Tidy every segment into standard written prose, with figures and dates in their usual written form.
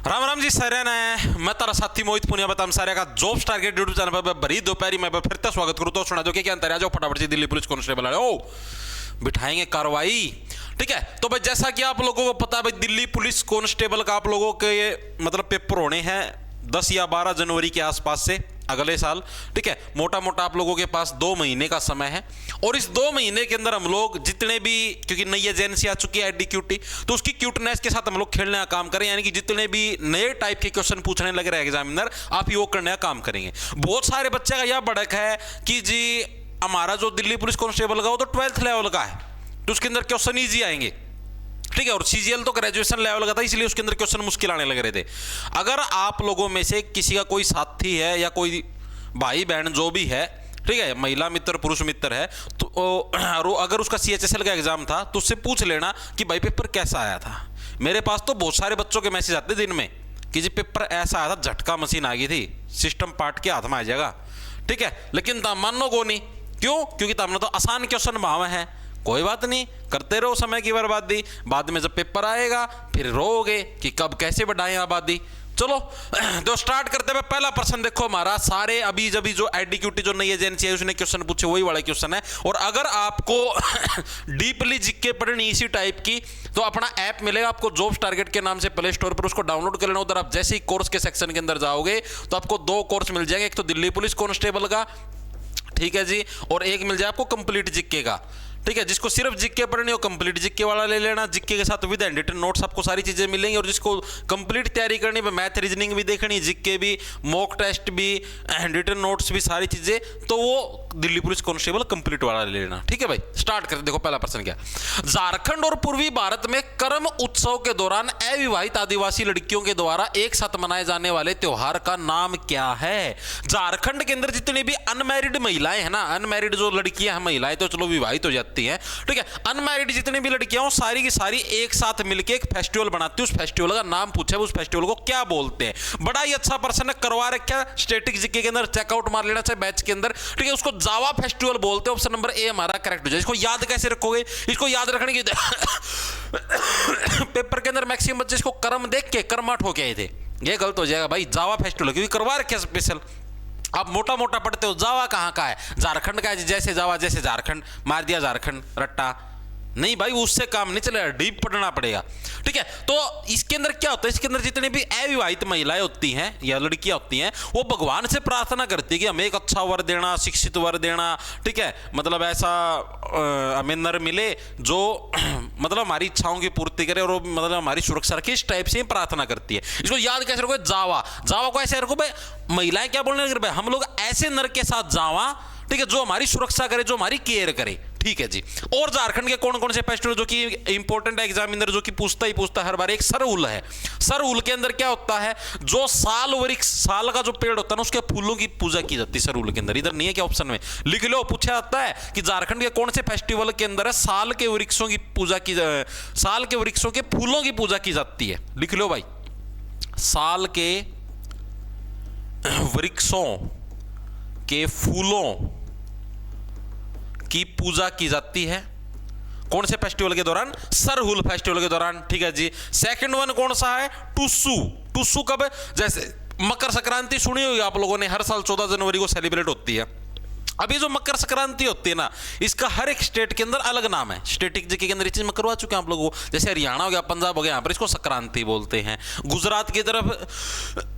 राम राम जी सारे ने मैं तारा साथी मोहित पुनिया बताम सारे का जॉब्स टारगेट यूट्यूब चैनल पर भरी दोपहरी में फिर से स्वागत करूं। तो सुना दो कि क्या अंतर है, जो फटाफट से दिल्ली पुलिस कांस्टेबल वाले ओ बिठाएंगे कार्रवाई। ठीक है, तो भाई जैसा कि आप लोगों को पता है भाई, दिल्ली पुलिस कांस्टेबल का आप लोगों के मतलब पेपर होने हैं 10 या 12 जनवरी के आसपास से अगले साल। ठीक है, मोटा मोटा आप लोगों के पास 2 महीने का समय है और इस 2 महीने के अंदर हम लोग जितने भी, क्योंकि नई एजेंसी आ चुकी है एडीक्यूटी, तो उसकी क्यूटनेस के साथ हम लोग खेलने का काम करें, यानी कि जितने भी नए टाइप के क्वेश्चन पूछने लग रहे हैं एग्जामिनर, आप ही वो करने का काम करेंगे। बहुत सारे बच्चे का यह भड़क है कि जी हमारा जो दिल्ली पुलिस कांस्टेबल का वो तो 12th लेवल का है, तो उसके अंदर क्वेश्चन ईजी आएंगे। ठीक है, और सीजीएल तो ग्रेजुएशन लेवल का था, इसलिए उसके अंदर क्वेश्चन मुश्किल आने लग रहे थे। अगर आप लोगों में से किसी का कोई साथी है या कोई भाई बहन जो भी है, ठीक है, महिला मित्र पुरुष मित्र है, तो अगर उसका सीएचएसएल का एग्जाम था तो उससे पूछ लेना कि भाई पेपर कैसा आया था। मेरे पास तो बहुत सारे बच्चों के मैसेज आते दिन में कि जी पेपर ऐसा आया था, झटका मशीन आ गई थी, सिस्टम पार्ट के हाथ में आ जाएगा। ठीक है, लेकिन तब मानो को नहीं, क्यों? क्योंकि तुमने तो आसान क्वेश्चन भाव है। कोई बात नहीं, करते रहो समय की बर्बादी, बाद में जब पेपर आएगा फिर रोओगे कि कब कैसे बढ़ाएं आबादी। चलो तो स्टार्ट करते हुए पहला प्रश्न देखो हमारा, सारे अभी जो एडीक्यूटी जो नई एजेंसी है उसने क्वेश्चन पूछे वही वाला क्वेश्चन है। और अगर आपको डीपली जीके पढ़नी इसी टाइप की, तो अपना ऐप मिलेगा आपको जॉब्स टारगेट के नाम से प्ले स्टोर पर, उसको डाउनलोड कर लेना। उधर आप जैसे ही कोर्स के सेक्शन के अंदर जाओगे तो आपको 2 कोर्स मिल जाएंगे, एक तो दिल्ली पुलिस कांस्टेबल का, ठीक है जी, और एक मिल जाए आपको कंप्लीट जीके का। ठीक है, जिसको सिर्फ जीके पढ़नी हो कंप्लीट जीके वाला ले लेना, जीके के साथ विद हैंड नोट्स आपको सारी चीजें मिलेंगी। और जिसको कंप्लीट तैयारी करनी है, मैथ रीजनिंग भी देखनी, जीके भी, मॉक टेस्ट भी, रिटन नोट्स भी, सारी चीजें, तो वो दिल्ली पुलिस कांस्टेबल कंप्लीट वाला ले लेना। ठीक है भाई, स्टार्ट करते। देखो पहला प्रश्न क्या, झारखंड और पूर्वी भारत में कर्म उत्सव के दौरान अविवाहित आदिवासी लड़कियों के द्वारा एक साथ मनाए जाने वाले त्योहार का नाम क्या है? झारखंड के अंदर जितनी भी अनमैरिड महिलाएं हैं ना, अनमैरिड जो लड़कियां हैं, महिलाएं तो चलो विवाहित हो जाती हैं, ठीक है, अनमैरिड जितनी भी लड़कियां सारी की सारी एक साथ मिलकर एक फेस्टिवल बनाती है। उस फेस्टिवल का नाम पूछा, उस फेस्टिवल को क्या बोलते हैं? बड़ा ही अच्छा प्रश्न करवा रखा, स्टैटिक जीके के अंदर चेकआउट मार लेना चाहिए बैच के अंदर। ठीक है, उसको जावा फेस्टिवल बोलते हैं। ऑप्शन नंबर ए हमारा करेक्ट हो जाए। इसको याद कैसे रखोगे? इसको याद रखने की पेपर के अंदर मैक्सिमम बच्चे इसको कर्म देख के कर्माट होके आए थे, ये गलत हो जाएगा भाई। जावा फेस्टिवल क्योंकि करवा रखे स्पेशल, आप मोटा मोटा पढ़ते हो, जावा कहाँ का है? झारखंड का है, जैसे जावा जैसे झारखंड, मार दिया झारखंड रट्टा। नहीं भाई, उससे काम नहीं चलेगा, डीप पढ़ना पड़ेगा। ठीक है, तो इसके अंदर क्या होता है, इसके अंदर जितने भी अविवाहित महिलाएं होती हैं या लड़कियां होती हैं, वो भगवान से प्रार्थना करती है कि हमें एक अच्छा वर देना, शिक्षित वर देना। ठीक है, मतलब ऐसा हमें नर मिले जो मतलब हमारी इच्छाओं की पूर्ति करे और मतलब हमारी सुरक्षा रखे, इस टाइप से प्रार्थना करती है। इसको याद कैसे रखो? जावा, जावा को ऐसे रखो भाई, महिलाएं क्या बोलने लगे भाई, हम लोग ऐसे नर के साथ जावा, ठीक है, जो हमारी सुरक्षा करे, जो हमारी केयर करे। ठीक है जी। और झारखंड के कौन कौन से फेस्टिवल जो कि इंपॉर्टेंट है, एग्जामिनर जो कि पूछता ही पूछता हर बार, एक सरहुल है। सरहुल के अंदर क्या होता है, जो साल वृक्ष, साल का जो पेड़ होता है ना, उसके फूलों की पूजा की जाती है सरहुल के अंदर। इधर नहीं है क्या ऑप्शन में? लिख लो, पूछा जाता है कि झारखंड के कौन से फेस्टिवल के अंदर है साल के वृक्षों की पूजा की, साल के वृक्षों के फूलों की पूजा की जाती है। लिख लो भाई, साल के वृक्षों के फूलों की पूजा की जाती है। कौन से फेस्टिवल के दौरान? सरहुल फेस्टिवल के दौरान। ठीक है जी। सेकंड वन कौन सा है? टुस्सू। टुस्सू कब है? जैसे मकर संक्रांति सुनी होगी आप लोगों ने, हर साल 14 जनवरी को सेलिब्रेट होती है। अभी जो मकर संक्रांति होती है ना, इसका हर एक स्टेट के अंदर अलग नाम है। स्टेटिक जीके के अंदर इस चीज में करवा चुके हैं आप लोगों को, जैसे हरियाणा हो गया, पंजाब हो गया, यहाँ पर इसको संक्रांति बोलते हैं। गुजरात की तरफ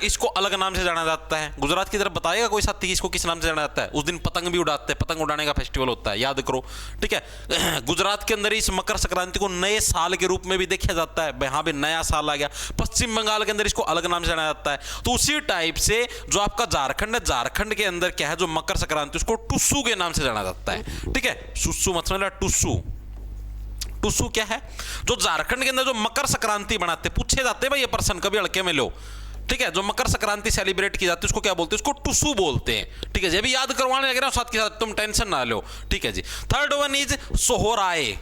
इसको अलग नाम से जाना जाता है। गुजरात की तरफ बताएगा कोई साथी इसको किस नाम से जाना जाता है? उस दिन पतंग भी उड़ाते हैं, पतंग उड़ाने का फेस्टिवल होता है, याद करो। ठीक है, गुजरात के अंदर इस मकर संक्रांति को नए साल के रूप में भी देखा जाता है, यहाँ पे नया साल आ गया। पश्चिम बंगाल के अंदर इसको अलग नाम से जाना जाता है। तो उसी टाइप से जो आपका झारखंड है, झारखंड के अंदर क्या है, जो मकर संक्रांति उसको टुस्सू के नाम से जाना जाता है। ठीक है, सुस्सू मत समझना, टुस्सू। टुस्सू क्या है? जो झारखंड के अंदर जो मकर संक्रांति बनाते, पूछे जाते हैं भाई ये प्रश्न, कभी हल्के में लो। ठीक है, जो मकर संक्रांति सेलिब्रेट की जाती है उसको क्या बोलते हैं? उसको टुस्सू बोलते हैं। ठीक है, ये भी याद करवाने लग रहा हूं साथ के साथ, तुम टेंशन ना लो। ठीक है जी। Third one is Sohrai.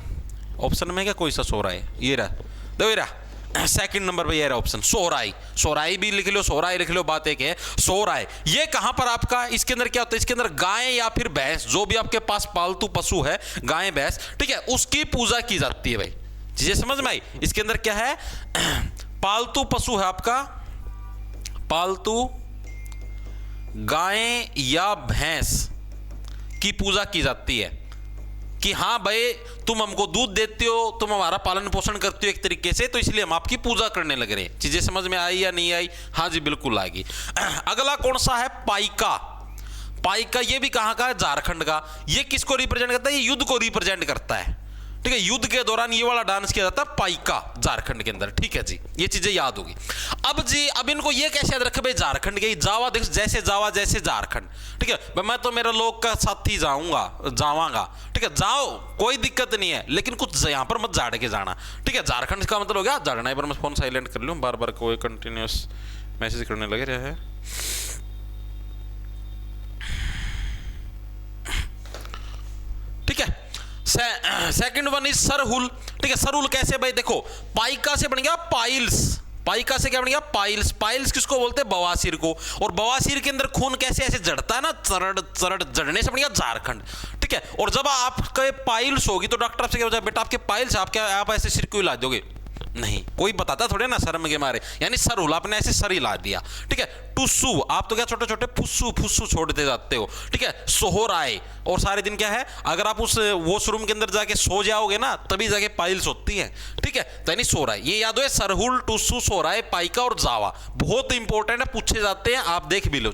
Option में क्या कोई सा सोहराय? ये रहा, देखो ये रहा सेकंड नंबर पे, ये रहा ऑप्शन सोहराय। सोहराय भी लिख लो, सोहराय लिख लो, बात एक है। सोहराय ये कहां पर आपका, इसके अंदर क्या होता है? इसके अंदर गाय या फिर भैंस, जो भी आपके पास पालतू पशु है, गाय भैंस, ठीक है, उसकी पूजा की जाती है भाई। चीजें समझ में आई? इसके अंदर क्या है? पालतू पशु है आपका, पालतू गाय या भैंस की पूजा की जाती है कि हाँ भाई तुम हमको दूध देते हो, तुम हमारा पालन पोषण करते हो एक तरीके से, तो इसलिए हम आपकी पूजा करने लग रहे हैं। चीजें समझ में आई या नहीं आई? हाँ जी बिल्कुल आएगी। अगला कौन सा है? पाइका। पाइका ये भी कहाँ का है? झारखंड का। ये किसको रिप्रेजेंट करता है? ये युद्ध को रिप्रेजेंट करता है, ठीक है। युद्ध के दौरान ये वाला डांस किया जाता है पाइका, झारखंड के अंदर, ठीक है जी। ये चीजें याद होगी। अब जी अब इनको ये कैसे याद रखे भाई? झारखंड के जावा, देखो जैसे जावा जैसे झारखंड, ठीक है। मैं तो मेरा लोग का साथी जावांगा, ठीक है, जाओ कोई दिक्कत नहीं है, लेकिन कुछ यहां पर मत झाड़ के जाना, ठीक है। झारखंड का मतलब हो गया झाड़ना। एक बार मैं फोन साइलेंट कर लूं, बार बार कोई कंटिन्यूस मैसेज करने लगे रहे हैं। ठीक है। सेकंड वन इज सरहुल, ठीक है। सरहुल कैसे भाई? देखो पाइका से बन गया पाइल्स, पाइका से क्या बन गया? पाइल्स। पाइल्स किसको बोलते हैं? बवासीर को। और बवासीर के अंदर खून कैसे ऐसे जड़ता है ना, चरड़ चरड़ जड़ने से बन गया झारखंड, ठीक है। और जब आपके पाइल्स होगी तो डॉक्टर आपसे क्या बोलता है? बेटा आपके पाइल्स, आप ऐसे सिर क्यों इलाज दोगे? नहीं, कोई बताता थोड़े ना शर्म के मारे, यानी सरहुल आपने ऐसे सर हिला दिया, ठीक है। टुस्सू, आप तो क्या छोटे छोटे फुस्सू फुस्सू छोड़ते जाते हो, ठीक है। सोहराय, और सारे दिन क्या है, अगर आप उस वॉशरूम के अंदर जाके सो जाओगे ना तभी जाके पाइल्स होती हैं, ठीक है। तो यानी सोहराय, ये याद हो, सरहुल, टुस्सू, सोहराय, पाइका और जावा, बहुत इंपॉर्टेंट है, पूछे जाते हैं, आप देख भी लो।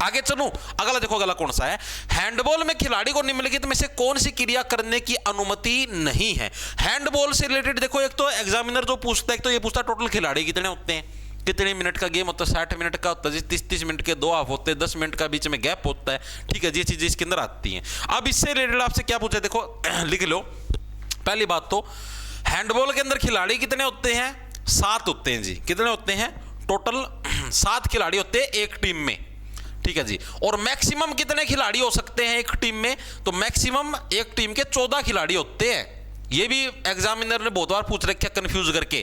आगे चलो, अगला देखो, अगला कौन सा है? हैंडबॉल में खिलाड़ी को निम्नलिखित में से कौन सी क्रिया करने की अनुमति नहीं है? हैंडबॉल से रिलेटेड देखो, एक तो एग्जामिनर जो पूछता है, एक तो ये पूछता है टोटल खिलाड़ी कितने होते हैं, कितने मिनट का गेम होता है, 60 मिनट का होता है, 30-30 मिनट के 2 हाफ होते हैं, 10 मिनट का बीच में गैप होता है, ठीक है जी। ये चीजें इसके अंदर आती हैं। अब इससे रिलेटेड आपसे क्या पूछा है, देखो लिख लो। पहली बात तो हैंडबॉल के अंदर खिलाड़ी कितने होते हैं? 7 होते हैं जी। कितने होते हैं? टोटल 7 खिलाड़ी होते हैं एक टीम में, ठीक है जी। और मैक्सिमम कितने खिलाड़ी हो सकते हैं एक टीम में? तो मैक्सिमम एक टीम के 14 खिलाड़ी होते हैं। ये भी एग्जामिनर ने बहुत बार पूछ रखा कंफ्यूज करके।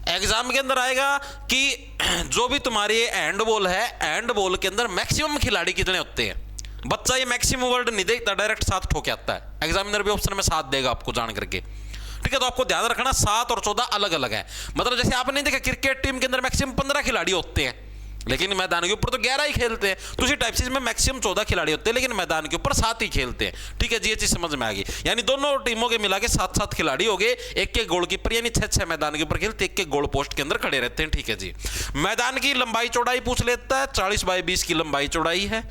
एग्जाम के अंदर आएगा कि जो भी तुम्हारी हैंडबॉल है, हैंडबॉल के अंदर मैक्सिमम खिलाड़ी कितने होते हैं? बच्चा ये मैक्सिमम वर्ड नहीं देखता, डायरेक्ट 7 ठोके आता है। एग्जामिनर भी ऑप्शन में 7 देगा आपको जान करके, ठीक है। तो आपको ध्यान रखना 7 और 14 अलग अलग है। मतलब जैसे आपने देखा क्रिकेट टीम के अंदर मैक्सिमम 15 खिलाड़ी होते हैं, लेकिन मैदान के ऊपर तो 11 ही खेलते हैं। तो उसी टाइप से इसमें मैक्सिमम 14 खिलाड़ी होते हैं, लेकिन मैदान के ऊपर 7 ही खेलते हैं, ठीक है जी। ये चीज समझ में आ गई, यानी दोनों टीमों के मिला के 7-7 खिलाड़ी हो गए, एक गोलकीपर, यानी 6-6 मैदान के ऊपर खेलते, एक गोल पोस्ट के अंदर खड़े रहते हैं, ठीक है जी। मैदान की लंबाई चौड़ाई पूछ लेता है, 40 बाई 20 की लंबाई चौड़ाई है,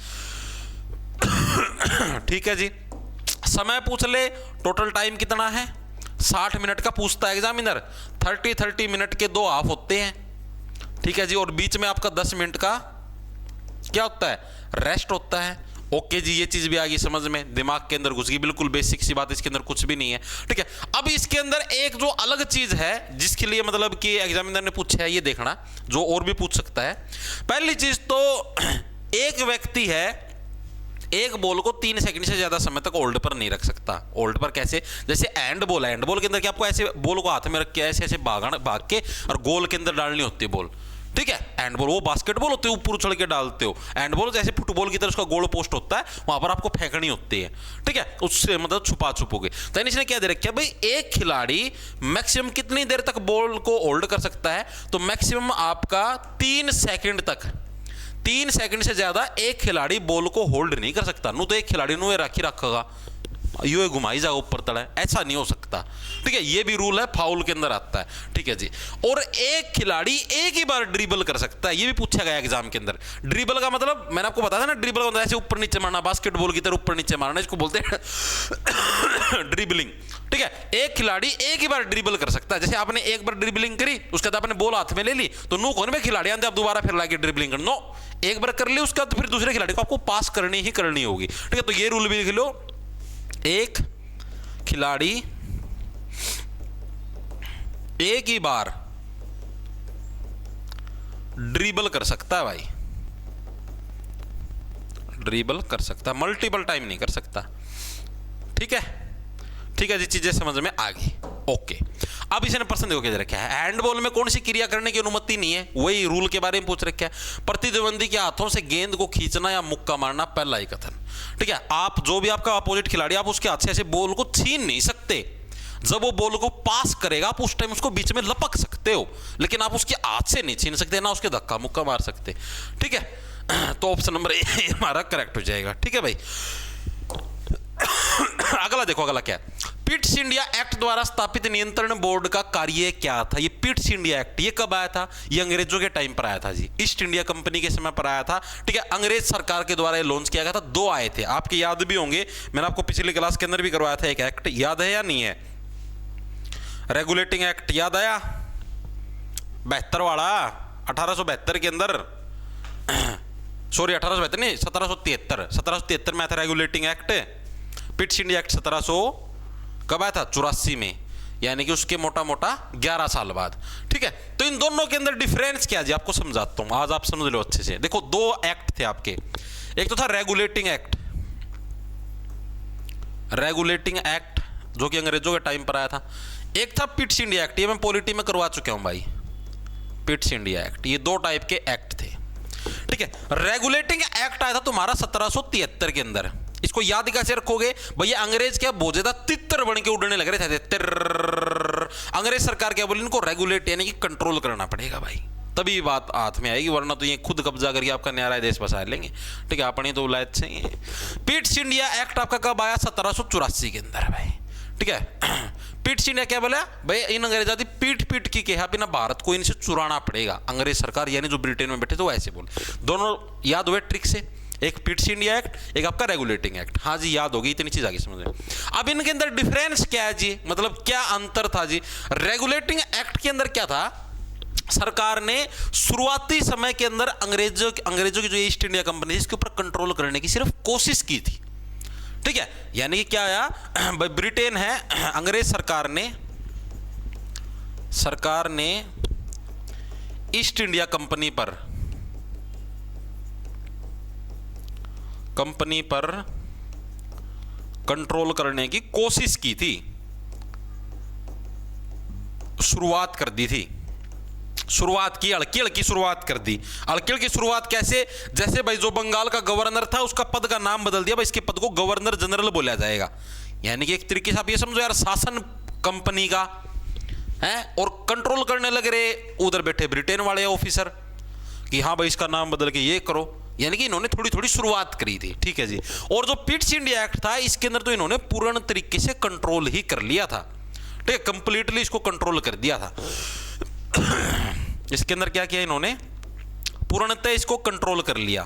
ठीक है जी। समय पूछ ले, टोटल टाइम कितना है? 60 मिनट का पूछता है एग्जामिनर। 30 मिनट के 2 हाफ होते हैं, ठीक है जी। और बीच में आपका 10 मिनट का क्या होता है? रेस्ट होता है। ओके जी, ये चीज भी आ गई समझ में, दिमाग के अंदर घुस गई, बिल्कुल बेसिक सी बात, इसके अंदर कुछ भी नहीं है, ठीक है। अब इसके अंदर एक जो अलग चीज है जिसके लिए मतलब कि एग्जामिनर ने पूछा है, ये देखना, जो और भी पूछ सकता है। पहली चीज तो एक व्यक्ति है, एक बॉल को 3 सेकंड से ज्यादा समय तक होल्ड पर नहीं रख सकता। होल्ड पर कैसे? जैसे हैंड बॉल है, हैंड बॉल के अंदर क्या आपको ऐसे बॉल को हाथ में रख के ऐसे ऐसे भाग के और गोल के अंदर डालनी होती है बॉल, ठीक है। हैंडबॉल वो बास्केटबॉल होते है, ऊपर उछल के डालते हो। हैंडबॉल जैसे फुटबॉल की तरह उसका गोल पोस्ट होता है, वहां पर आपको फेंकनी होती है, ठीक है, उससे मतलब छुपा छुपोगे। तो इसने क्या दे रखा है भाई, एक खिलाड़ी मैक्सिमम कितनी देर तक बॉल को होल्ड कर सकता है? तो मैक्सिमम आपका 3 सेकंड तक, 3 सेकंड से ज्यादा एक खिलाड़ी बॉल को होल्ड नहीं कर सकता। नु तो एक खिलाड़ी नु राखी रखेगा, यू घुमाई जाओ ऊपर तड़ा, ऐसा नहीं हो सकता, ठीक है। ये भी रूल है, फाउल के अंदर आता है, ठीक है जी। और एक खिलाड़ी एक ही बार ड्रिबल कर सकता है, ये भी पूछा गया एग्जाम के अंदर। ड्रिबल का मतलब मैंने आपको बताया था ना, ड्रिबल का मतलब ऐसे ऊपर नीचे मारना, बास्केटबॉल की तरह ऊपर नीचे मारना, इसको बोलते हैं ड्रिबलिंग, ठीक है। एक खिलाड़ी एक ही बार ड्रिबल कर सकता है। जैसे आपने एक बार ड्रिबलिंग करी, उसके बाद आपने बॉल हाथ में ले ली, तो नो कौन में खिलाड़ी आते आप दोबारा फिर लाके ड्रिबलिंग कर, नो, एक बार कर ली, उसका तो फिर दूसरे खिलाड़ी को आपको पास करनी ही करनी होगी, ठीक है। तो ये रूल भी लिख लो, एक खिलाड़ी एक ही बार ड्रिबल कर सकता है भाई, ड्रिबल कर सकता है, मल्टीपल टाइम नहीं कर सकता, ठीक है, ठीक है जी। चीजें समझ में आ गई, ओके। अब इसने प्रश्न देखो क्या रखा है, हैंडबॉल में कौन सी क्रिया करने की अनुमति नहीं है, वही रूल के बारे में पूछ रखा है। प्रतिद्वंदी के हाथों से गेंद को खींचना या मुक्का मारना, पहला ही कथन, ठीक है। आप जो भी आपका अपोजिट खिलाड़ी, आप उसके हाथ से ऐसे बॉल को छीन नहीं सकते। जब वो बॉल को पास करेगा आप उस टाइम उसको बीच में लपक सकते हो, लेकिन आप उसके हाथ से नहीं छीन सकते, ना उसके धक्का मुक्का मार सकते। ठीक है, तो ऑप्शन नंबर ए हमारा करेक्ट हो जाएगा। ठीक है भाई, अगला देखो, अगला क्या है? पिट्स इंडिया एक्ट द्वारा स्थापित नियंत्रण बोर्ड का कार्य क्या था? ये पिट्स इंडिया एक्ट ये कब आया था? ये अंग्रेजों के टाइम पर आया था जी, ईस्ट इंडिया कंपनी के समय पर आया था। ठीक है, अंग्रेज सरकार के द्वारा ये लॉन्च किया गया था। दो आए थे, आपके याद भी होंगे, मैंने आपको पिछली क्लास के अंदर भी करवाया था एक एक्ट, याद है या नहीं है? रेगुलेटिंग एक्ट याद आया? 72 वाला, 1872 के अंदर, सॉरी 1872 नहीं, 1773 में आया था regulating act. Pitt's India act 1700 कब आया था? 84 में, यानी कि उसके मोटा मोटा 11 साल बाद। ठीक है, तो इन दोनों के अंदर डिफरेंस क्या जी, आपको समझाता हूं, आज आप समझ लो अच्छे से। देखो, दो एक्ट थे आपके, एक तो था रेगुलेटिंग एक्ट, रेगुलेटिंग एक्ट जो कि अंग्रेजों के टाइम पर आया था। एक था पिट्स इंडिया एक्ट, ये मैं पॉलिटी में करवा चुका हूं भाई, पिट्स इंडिया एक्ट। ये दो टाइप के एक्ट थे। ठीक है, रेगुलेटिंग एक्ट आया था तुम्हारा 1773 के अंदर। इसको याद कैसे रखोगे भैया? अंग्रेज क्या बोझे था, तितर बन के उड़ने लग रहे थे, अंग्रेज सरकार क्या बोली, इनको रेगुलेट यानी कि कंट्रोल करना पड़ेगा भाई, तभी बात हाथ में आएगी, वरना तो ये खुद कब्जा करके आपका न्यारा देश बसा लेंगे। ठीक है, अपनी तो उलायत चाहिए। पिट्स इंडिया एक्ट आपका कब आया? 1784 के अंदर भाई। ठीक है, पिट्स इंडिया क्या बोला भाई, इन अंग्रेजा की पीठ पीठ की कहा बिना भारत को इनसे चुराना पड़ेगा। अंग्रेज सरकार यानी जो ब्रिटेन में बैठे थे वो ऐसे बोले। दोनों याद हुए ट्रिक से, एक पिट्स इंडिया एक्ट, एक आपका रेगुलेटिंग एक्ट। हाँ जी, याद होगी, इतनी चीज आगे समझ में। अब इनके अंदर डिफरेंस क्या है जी, मतलब क्या अंतर था जी? रेगुलेटिंग एक्ट के अंदर क्या था, सरकार ने शुरुआती समय के अंदर अंग्रेजों की जो ईस्ट इंडिया कंपनी इसके ऊपर कंट्रोल करने की सिर्फ कोशिश की थी। ठीक है, यानी कि क्या आया, ब्रिटेन है, अंग्रेज सरकार ने ईस्ट इंडिया कंपनी पर कंट्रोल करने की कोशिश की थी, शुरुआत कर दी थी, शुरुआत की, हल्की हल्की शुरुआत कर दी। हल्की हल्की शुरुआत कैसे? जैसे भाई जो बंगाल का गवर्नर था उसका पद का नाम बदल दिया भाई, इसके पद को गवर्नर जनरल बोला जाएगा। यानी कि एक तरीके से आप ये समझो यार, शासन कंपनी का है और कंट्रोल करने लग रहे उधर बैठे ब्रिटेन वाले ऑफिसर कि हाँ भाई इसका नाम बदल के ये करो। यानी कि इन्होंने थोड़ी थोड़ी शुरुआत करी थी। ठीक है जी, और जो पिट्स इंडिया एक्ट था इसके अंदर तो इन्होंने पूर्ण तरीके से कंट्रोल ही कर लिया था। ठीक है, कंप्लीटली इसको कंट्रोल कर दिया था। इसके अंदर क्या किया इन्होंने? पूर्णतः इसको कंट्रोल कर लिया,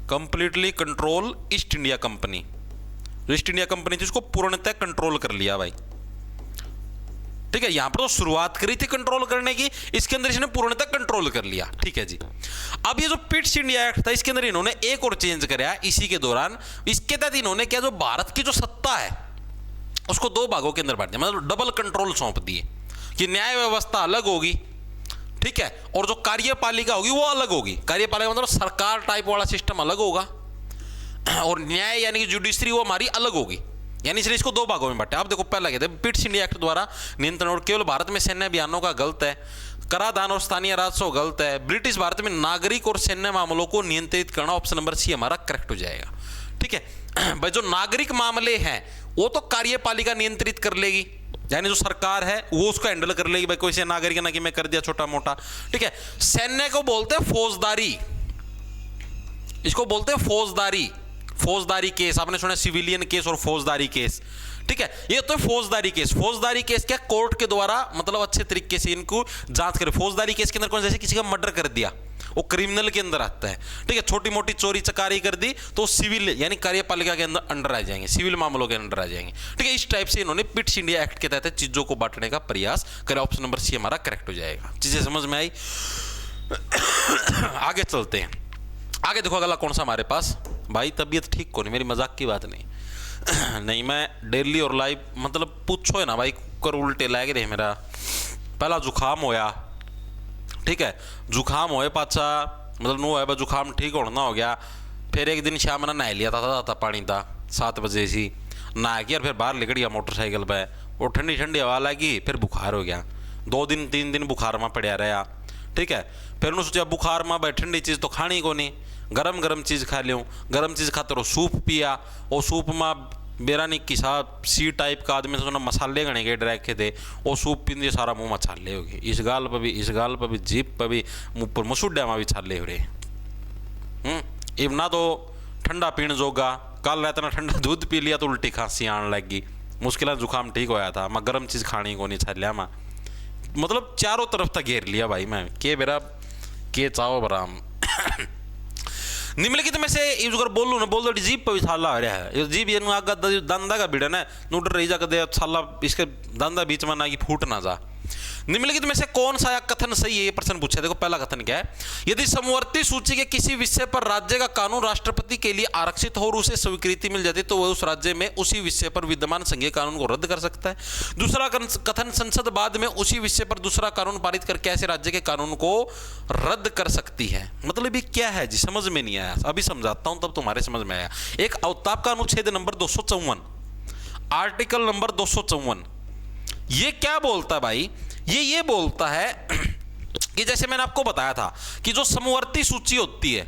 completely control east India company, जो ईस्ट इंडिया कंपनी थी उसको पूर्णतः कंट्रोल कर लिया भाई। ठीक है, यहां पर तो शुरुआत करी थी कंट्रोल करने की, इसके अंदर इसने पूर्णतः कंट्रोल कर लिया। ठीक है जी, अब ये जो पिट्स इंडिया एक्ट था इसके अंदर इन्होंने एक और चेंज कराया इसी के दौरान। इसके तहत इन्होंने क्या, जो भारत की जो सत्ता है उसको दो भागों के अंदर बांट दिया, मतलब डबल कंट्रोल सौंप दिए कि न्याय व्यवस्था अलग होगी, ठीक है, और जो कार्यपालिका होगी वो अलग होगी। कार्यपालिका मतलब सरकार टाइप वाला सिस्टम अलग होगा, और न्याय यानी कि जुडिशरी वो हमारी अलग होगी। यानी इसलिए इसको दो भागों में बांटा। आप देखो, पहला कहते हैं पिट्स इंडिया एक्ट द्वारा नियंत्रण और केवल भारत में सैन्य अभियानों का गलत है, कराधान और स्थानीय राजस्व गलत है, ब्रिटिश भारत में नागरिक और सैन्य मामलों को नियंत्रित करना, ऑप्शन नंबर सी हमारा करेक्ट हो जाएगा। ठीक है भाई, जो नागरिक मामले हैं वो तो कार्यपालिका नियंत्रित कर लेगी, यानी जो सरकार है वो उसको हैंडल कर लेगी भाई, कोई से नागरिक ना कि मैं कर दिया छोटा मोटा। ठीक है, सैन्य को बोलते हैं फौजदारी, इसको बोलते हैं फौजदारी केस। आपने सुना सिविलियन केस और फौजदारी केस। ठीक है, ये तो फौजदारी केस। फौजदारी केस क्या, कोर्ट के द्वारा मतलब अच्छे तरीके से इनको जांच करे। फौजदारी केस के अंदर कौन, जैसे किसी का मर्डर कर दिया वो क्रिमिनल के अंदर आता है। ठीक है, छोटी मोटी चोरी चकारी कर दी तो सिविल यानी कार्यपालिका के अंदर अंडर आ जाएंगे, सिविल मामलों के अंडर आ जाएंगे। ठीक है, इस टाइप से इन्होंने पिट्स इंडिया एक्ट के तहत चीजों को बांटने का प्रयास करे। ऑप्शन नंबर सी हमारा करेक्ट हो जाएगा। चीजें समझ में आई? आगे चलते हैं। आगे देखो अगला कौन सा हमारे पास। भाई तबीयत ठीक को नहीं, मेरी मजाक की बात नहीं। नहीं, मैं डेली और लाइव मतलब पूछो है ना भाई, कुकर उल्टे लागे रहे। मेरा पहला जुखाम होया, ठीक है, जुखाम होए पाचा मतलब नो है जुखाम ठीक होना हो गया। फिर एक दिन शाम ने नहा लिया था पानी था 7 बजे से नहा के, और फिर बाहर निकल गया मोटरसाइकिल पे, वो ठंडी ठंडी हवा लगी, फिर बुखार हो गया। 2 दिन 3 दिन बुखार में पड़ा रहा। ठीक है, फिर उन्होंने सोचा बुखार में भाई ठंडी चीज़ तो खानी को नहीं, गरम गरम चीज़ खा लियो। गरम चीज़ खाते रहो, सूप पिया, और सूप में बेरा नहीं किसा सी टाइप का आदमी से मसाले गणे के ड्रैग के थे वो सूप पींदे सारा मुंह में छाले हो गए, इस गाल पर भी, इस गाल पर भी, जीप पर भी, मुँह पर मसूड्या में भी छाले हो रहे। इब ना तो ठंडा पीण जोगा, कल रहता ना ठंडा दूध पी लिया तो उल्टी खांसी आने लगी, मुश्किल जुकाम ठीक होया था, मैं गर्म चीज़ खानी को नहीं छालिया मैं, मतलब चारों तरफ तक घेर लिया भाई मैं के बेरा के चाहो बराम। निम्नलिखित में से अगर बोलूँ ना बोल दो जीप पर भी छाला हो रहा है, ये जीप ये आगा दंदा का भिड़न है नूडर रही जा कर छाला इसके दंदा बीच में ना कि फूट ना जा। निम्नलिखित में से कौन सा कथन सही है, ये प्रश्न पूछा। देखो पहला कथन क्या है, यदि समवर्ती सूची के किसी विषय पर राज्य का कानून राष्ट्रपति के लिए आरक्षित हो और उसे स्वीकृति मिल जाती तो वह उस राज्य में उसी विषय पर विद्यमान संघीय कानून को रद्द कर सकता है। दूसरा कथन, संसद बाद में उसी विषय पर दूसरा कानून पारित करके ऐसे राज्य के कानून को रद्द कर सकती है। मतलब ये क्या है जी, समझ में नहीं आया, अभी समझाता हूं तब तुम्हारे समझ में आया। एक अवताप का अनुच्छेद नंबर 254, आर्टिकल नंबर 254, ये क्या बोलता है भाई, ये बोलता है कि जैसे मैंने आपको बताया था कि जो समवर्ती सूची होती है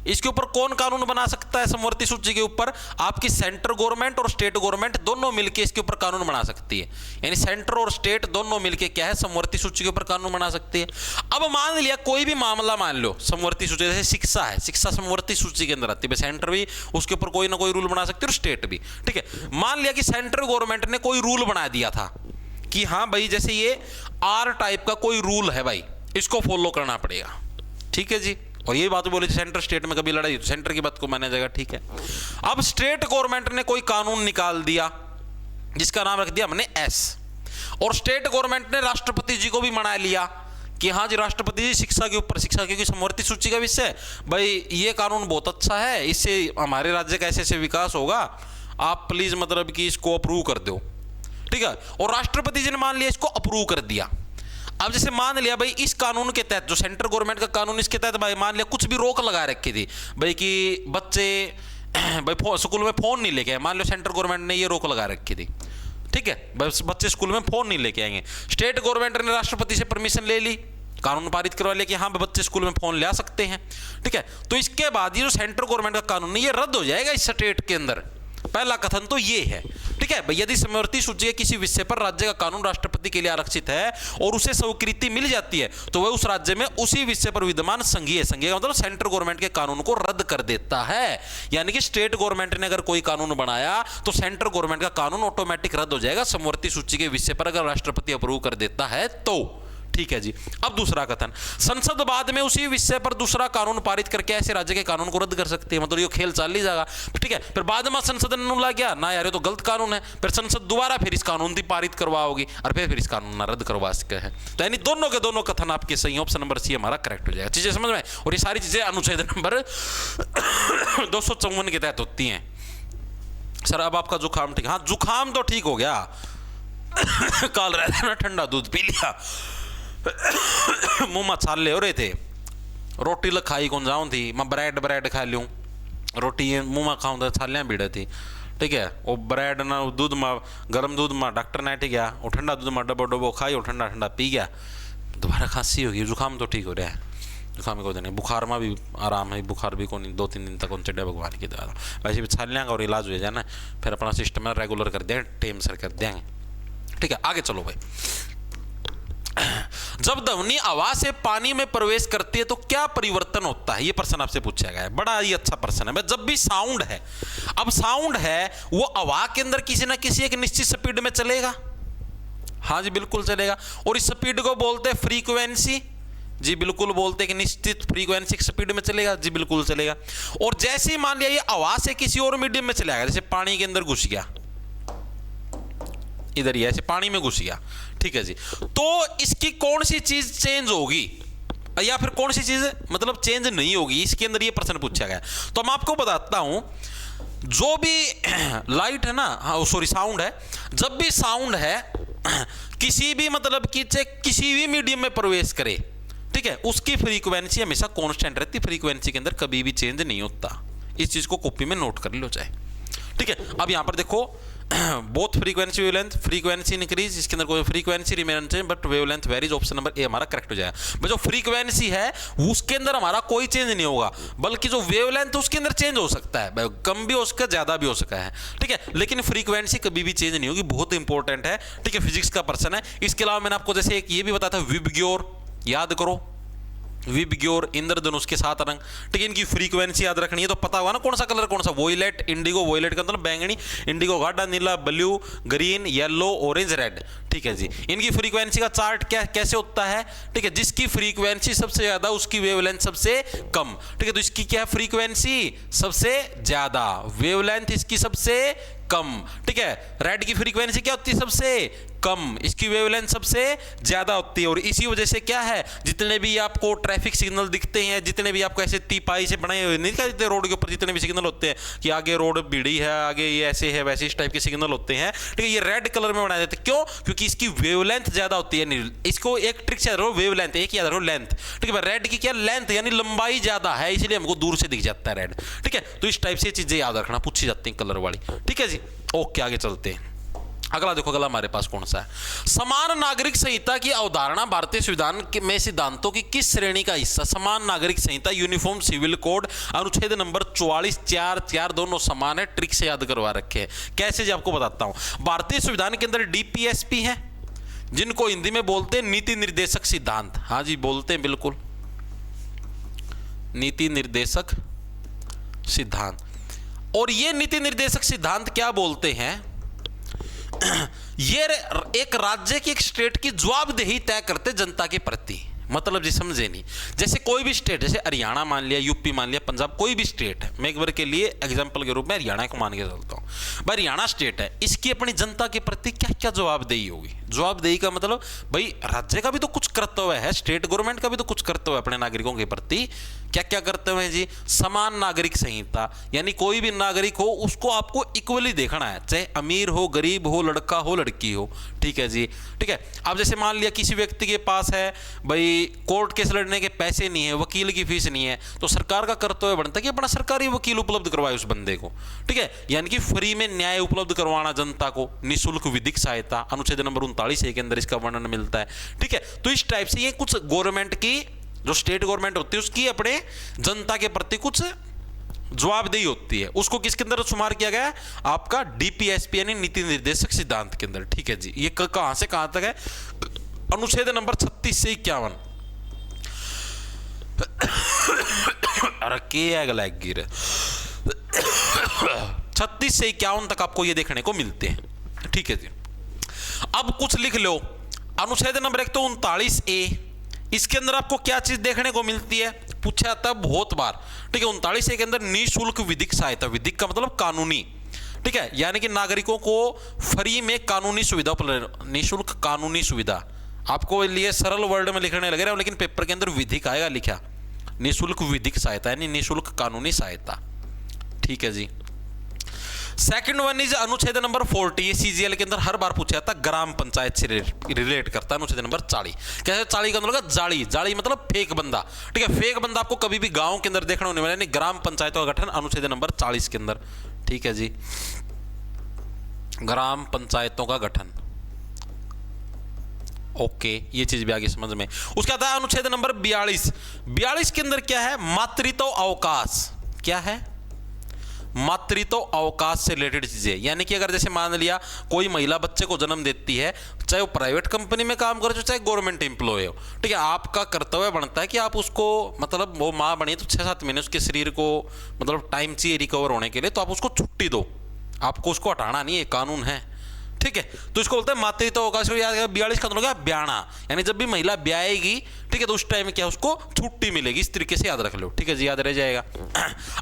इसके ऊपर कौन कानून बना सकता है। समवर्ती सूची के ऊपर आपकी सेंट्रल गवर्नमेंट और स्टेट गवर्नमेंट दोनों मिलकर इसके ऊपर कानून बना सकती है, यानी सेंटर और स्टेट दोनों मिलकर क्या है, समवर्ती सूची के ऊपर कानून बना सकती है। अब मान लिया कोई भी मामला मान लो समवर्ती सूची, जैसे शिक्षा है, शिक्षा समवर्ती सूची के अंदर आती है, सेंटर भी उसके ऊपर कोई ना कोई रूल बना सकती है और स्टेट भी, ठीक है। मान लिया कि सेंट्रल गवर्नमेंट ने कोई रूल बना दिया था कि हाँ भाई जैसे ये आर टाइप का कोई रूल है भाई, इसको फॉलो करना पड़ेगा, ठीक है जी। और ये बात बोली सेंटर स्टेट में कभी लड़ाई तो सेंटर की बात को माना जाएगा, ठीक है। अब स्टेट गवर्नमेंट ने कोई कानून निकाल दिया जिसका नाम रख दिया हमने एस, और स्टेट गवर्नमेंट ने राष्ट्रपति जी को भी मना लिया कि हाँ जी राष्ट्रपति जी शिक्षा के ऊपर, शिक्षा क्योंकि समवर्ती सूची का विषय भाई ये कानून बहुत अच्छा है, इससे हमारे राज्य का ऐसे ऐसे विकास होगा, आप प्लीज मतलब कि इसको अप्रूव कर दो, ठीक है। और राष्ट्रपति जी ने मान लिया इसको अप्रूव कर दिया। अब जैसे मान लिया भाई इस कानून के तहत, जो सेंट्रल गवर्नमेंट का कानून, इसके तहत भाई मान लिया कुछ भी रोक लगा रखी थी भाई कि बच्चे भाई स्कूल में फोन नहीं लेके आए, मान लो सेंट्रल गवर्नमेंट ने ये रोक लगा रखी थी, ठीक है, बस बच्चे स्कूल में फोन नहीं लेके आएंगे। स्टेट गवर्नमेंट ने राष्ट्रपति से परमिशन ले ली, कानून पारित करवा लिया कि हाँ बच्चे स्कूल में फोन ले आ सकते हैं, ठीक है। तो इसके बाद ये जो सेंट्रल गवर्नमेंट का कानून है ये रद्द हो जाएगा इस स्टेट के अंदर। पहला कथन तो ये है, ठीक है। यदि समवर्ती सूची के किसी विषय पर राज्य का कानून राष्ट्रपति के लिए आरक्षित है और उसे स्वीकृति मिल जाती है तो वह उस राज्य में उसी विषय पर विद्यमान संघीय का मतलब सेंट्रल गवर्नमेंट के कानून को रद्द कर देता है। यानी कि स्टेट गवर्नमेंट ने अगर कोई कानून बनाया तो सेंट्रल गवर्नमेंट का कानून ऑटोमेटिक रद्द हो जाएगा समवर्ती सूची के विषय पर अगर राष्ट्रपति अप्रूव कर देता है तो, ठीक है जी। अब दूसरा कथन, संसद बाद में उसी विषय पर दूसरा कानून पारित करके ऐसे राज्य के कानून को रद्द कर सकती है। मतलब ये खेल चाल ही जाएगा, ठीक है। फिर बाद में संसद ने ला गया ना यार ये तो गलत कानून है, फिर संसद दोबारा फिर इस कानून की पारित करवाओगी और फिर इस कानून रद्द करवा सकते हैं। तो यानी दोनों के दोनों कथन आपके सही, ऑप्शन नंबर सी हमारा करेक्ट हो जाएगा। चीजें समझ में, और ये सारी चीजें अनुच्छेद नंबर 254 के तहत होती हैं। सर अब आपका जुकाम ठीक, हाँ जुकाम तो ठीक हो गया, कल रहता ना ठंडा दूध पी लिया, मुंह में छाले हो रहे थे, रोटी खाई कौन जाऊँ थी, मैं ब्रेड खा लूँ, रोटी मुंह में खाऊँ तो छालियाँ भिड़े थी, ठीक है। वो ब्रेड ना दूध में, गर्म दूध में डॉक्टर ने ठीक है, वो ठंडा दूध में डबो खाई, वो ठंडा ठंडा पी गया, दोबारा खांसी होगी, जुकाम तो ठीक हो रहा है, जुकाम को नहीं, बुखार में भी आराम है, बुखार भी कौन 2-3 दिन तक उनसे भगवान की दया, वैसे भी छालियाँ का और इलाज हो जाना, फिर अपना सिस्टम रेगुलर कर देंगे, टाइम सर कर देंगे, ठीक है। आगे चलो भाई, जब ध्वनि आवाज से पानी में प्रवेश करती है तो क्या परिवर्तन होता है, ये प्रश्न आपसे पूछा गया है, बड़ा ही अच्छा प्रश्न है। जब भी साउंड है, अब साउंड है वो आवाज के अंदर किसी ना किसी एक निश्चित स्पीड में चलेगा, हाँ जी बिल्कुल चलेगा, और इस स्पीड को बोलते हैं फ्रीक्वेंसी, जी बिल्कुल बोलते हैं कि निश्चित फ्रीक्वेंसी की स्पीड में चलेगा, जी बिल्कुल चलेगा। और जैसे ही मान लिया ये आवाज से किसी और मीडियम में चलेगा, जैसे पानी के अंदर घुस गया, इधर ही ऐसे पानी में घुस गया, ठीक है जी, तो इसकी कौन सी चीज चेंज होगी या फिर कौन सी चीज मतलब चेंज नहीं होगी, इसके अंदर ये प्रश्न पूछा गया। तो मैं आपको बताता हूं, जो भी लाइट है ना, हाँ सॉरी साउंड है, जब भी साउंड है किसी भी मतलब कि किसी भी मीडियम में प्रवेश करे, ठीक है, उसकी फ्रीक्वेंसी हमेशा कांस्टेंट रहती, फ्रीक्वेंसी के अंदर कभी भी चेंज नहीं होता। इस चीज को कॉपी में नोट कर लो चाहे, ठीक है। अब यहां पर देखो both frequency wavelength, frequency increase, इसके अंदर कोई frequency remain change but wavelength varies, option number A हमारा करेक्ट हो जाएगा। जो फ्रीक्वेंसी है उसके अंदर हमारा कोई चेंज नहीं होगा, बल्कि जो वेवलेंथ उसके अंदर चेंज हो सकता है, कम भी हो सकता है, ज्यादा भी हो सकता है, ठीक है, लेकिन फ्रीक्वेंसी कभी भी चेंज नहीं होगी, बहुत इंपॉर्टेंट है, ठीक है, फिजिक्स का पर्सन है। इसके अलावा मैंने आपको जैसे एक ये भी बताया था विबग्योर, याद करो, विबग्योर, इंद्रधनुष के 7 रंग, ठीक है, इनकी फ्रीक्वेंसी याद रखनी है, तो पता होगा ना कौन सा कलर कौन सा, वोयलेट, इंडिगो, वोयलेट का मतलब बैंगनी, इंडिगो गाढ़ा नीला, blue, green, yellow, orange, red, ठीक है जी। इनकी फ्रीक्वेंसी का चार्ट क्या कैसे होता है, ठीक है, जिसकी फ्रीक्वेंसी सबसे ज्यादा उसकी वेवलेंथ सबसे कम, ठीक है, तो इसकी क्या है फ्रीक्वेंसी सबसे ज्यादा, वेवलेंथ इसकी सबसे कम, ठीक है, रेड की फ्रीक्वेंसी क्या होती है सबसे कम, इसकी वेवलेंथ सबसे ज्यादा होती है, और इसी वजह से क्या है जितने भी आपको ट्रैफिक सिग्नल दिखते हैं, जितने भी आपको ऐसे तीपाई से बनाए हुए नहीं दिखते रोड के ऊपर, जितने भी सिग्नल होते हैं कि आगे रोड बीड़ी है, आगे ये ऐसे है वैसे, इस टाइप के सिग्नल होते हैं, ठीक है, ये रेड कलर में बनाए जाते हैं, क्यों, क्योंकि इसकी वेवलेंथ ज्यादा होती है। इसको एक ट्रिक से याद रखो, वेवलेंथ, एक याद रखो लेंथ, ठीक है, रेड की क्या लेंथ यानी लंबाई ज्यादा है, इसलिए हमको दूर से दिख जाता है रेड, ठीक है, तो इस टाइप से चीजें याद रखना पूछी जाती हैं कलर वाली, ठीक है जी। ओके, आगे चलते हैं। अगला देखो, अगला हमारे पास कौन सा है, समान नागरिक संहिता की अवधारणा भारतीय संविधान में सिद्धांतों की किस श्रेणी का हिस्सा, समान नागरिक संहिता, यूनिफॉर्म सिविल कोड, अनुच्छेद नंबर 44, 4, 4 दोनों समान है, ट्रिक से याद करवा रखे हैं, कैसे जी आपको बताता हूं। भारतीय संविधान के अंदर डीपीएसपी है, जिनको हिंदी में बोलते हैं नीति निर्देशक सिद्धांत, हाँ जी बोलते हैं बिल्कुल, नीति निर्देशक सिद्धांत, और ये नीति निर्देशक सिद्धांत क्या बोलते हैं, ये एक राज्य की, एक स्टेट की जवाबदेही तय करते जनता के प्रति, मतलब जी समझे नहीं, जैसे कोई भी स्टेट, जैसे हरियाणा मान लिया, यूपी मान लिया, पंजाब, कोई भी स्टेट है, मैं एक बार के लिए एग्जांपल के रूप में हरियाणा को मान के चलता हूँ, भाई हरियाणा स्टेट है, इसकी अपनी जनता के प्रति क्या क्या जवाबदेही होगी, जवाबदेही का मतलब भाई राज्य का भी तो कुछ कर्तव्य है, स्टेट गवर्नमेंट का भी तो कुछ कर्तव्य है अपने नागरिकों के प्रति, क्या क्या कर्तव्य है जी, समान नागरिक संहिता, यानी कोई भी नागरिक हो उसको आपको इक्वली देखना है, चाहे अमीर हो, गरीब हो, लड़का हो, लड़की हो, ठीक है जी, ठीक है। अब जैसे मान लिया किसी व्यक्ति के पास है भाई कोर्ट केस लड़ने के पैसे नहीं है, वकील की फीस नहीं है, तो सरकार का कर्तव्य बनता है कि अपना सरकारी वकील उपलब्ध करवाए उस बंदे को, ठीक है, यानी कि फ्री में न्याय उपलब्ध करवाना जनता को, निःशुल्क विधिक सहायता, अनुच्छेद नंबर 39 के अंदर इसका वर्णन मिलता है, ठीक है। तो इस टाइप से ये कुछ गवर्नमेंट की, जो स्टेट गवर्नमेंट होती है उसकी अपने जनता के प्रति कुछ जवाबदेही होती है, उसको किसके अंदर शुमार किया गया है, आपका डीपीएसपी यानी नीति निर्देशक सिद्धांत के अंदर, ठीक है जी। ये कहां से कहां तक है, अनुच्छेद नंबर 36 से 51, अरे के गिर 36 से 51 तक आपको ये देखने को मिलते हैं, ठीक है जी। अब कुछ लिख लो, अनुच्छेद नंबर 1 तो 39A, इसके अंदर आपको क्या चीज देखने को मिलती है, पूछा जाता है बहुत बार, ठीक है। 39A के अंदर निःशुल्क विधिक सहायता, विधिक का मतलब कानूनी, ठीक है, यानी कि नागरिकों को फ्री में कानूनी सुविधा उपलब्ध, निःशुल्क कानूनी सुविधा, आपको लिए सरल वर्ड में लिखने लगे रहे लेकिन पेपर के अंदर विधिक आएगा लिखा, निःशुल्क विधिक सहायता यानी निःशुल्क कानूनी सहायता, ठीक है जी। सेकंड वन इज अनुच्छेद नंबर 40, ये सीजीएल के अंदर हर बार पूछा जाता है, ग्राम पंचायत से रिलेट करता है, अनुच्छेद नंबर 40, कैसे 40 का मतलब जाली, जाली मतलब फेक बंदा, ठीक है, फेक बंदा आपको कभी भी गांव के अंदर देखना होने वाला नहीं, ग्राम पंचायतों का गठन अनुच्छेद नंबर 40 के अंदर, ठीक है जी, ग्राम पंचायतों का गठन, ओके, ये चीज भी आगे समझ में। उसके बाद अनुच्छेद नंबर 42 के अंदर क्या है, मातृत्व अवकाश, क्या है, मातृत्व अवकाश से रिलेटेड चीजें, यानी कि अगर जैसे मान लिया कोई महिला बच्चे को जन्म देती है, चाहे वो प्राइवेट कंपनी में काम करे चाहे गवर्नमेंट एम्प्लॉय हो, ठीक है, आपका कर्तव्य बनता है कि आप उसको, मतलब वो माँ बनी तो 6-7 महीने उसके शरीर को मतलब टाइम चाहिए रिकवर होने के लिए, तो आप उसको छुट्टी दो, आपको उसको हटाना नहीं है, कानून है, ठीक है। तो इसको बोलते हैं मातृत्व अवकाश। 42 का मतलब क्या, ब्याना, यानी जब भी महिला ब्याएगी, ठीक है, तो उस टाइम क्या उसको छुट्टी मिलेगी, इस तरीके से याद रख लो, ठीक है जी, याद रह जाएगा।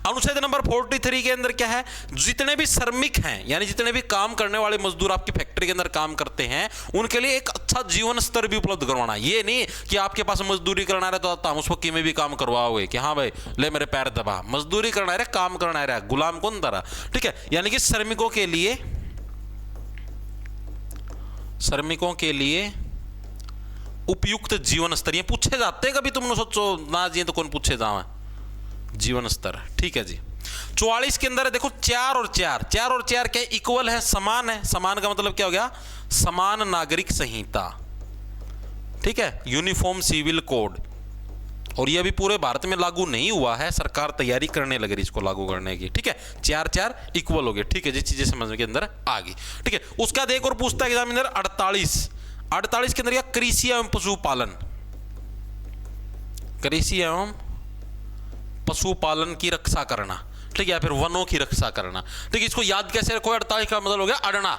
अनुच्छेद नंबर 43 के अंदर क्या है, जितने भी श्रमिक हैं यानी जितने भी काम करने वाले मजदूर आपकी फैक्ट्री के अंदर काम करते हैं, उनके लिए एक अच्छा जीवन स्तर भी उपलब्ध करवाना, ये नहीं कि आपके पास मजदूरी करना रहे तो हम उसको किमें भी काम करवाओगे कि हाँ भाई ले मेरे पैर दबा, मजदूरी करना रहे, काम करना रहे, गुलाम कौन तरह, ठीक है, यानी कि श्रमिकों के लिए उपयुक्त जीवन स्तर, ये पूछे जाते हैं कभी, तुमने सोचो ना जी तो कौन पूछे जावे जीवन स्तर, ठीक है जी। 44 के अंदर देखो 4 और 4 क्या इक्वल है, समान है। समान का मतलब क्या हो गया, समान नागरिक संहिता, ठीक है, यूनिफॉर्म सिविल कोड। और ये अभी पूरे भारत में लागू नहीं हुआ है, सरकार तैयारी करने लग रही इसको लागू करने की, ठीक है। 4 इक्वल हो गए, ठीक है जी, चीजें समझ के अंदर आ गई, ठीक है। उसका बाद एक और पूछता है एग्जामिनर 48 के अंदर क्या, कृषि एवं पशुपालन, कृषि एवं पशुपालन की रक्षा करना, ठीक है, या फिर वनों की रक्षा करना, ठीक है। इसको याद कैसे रखो, 48 का मतलब हो गया अड़ना,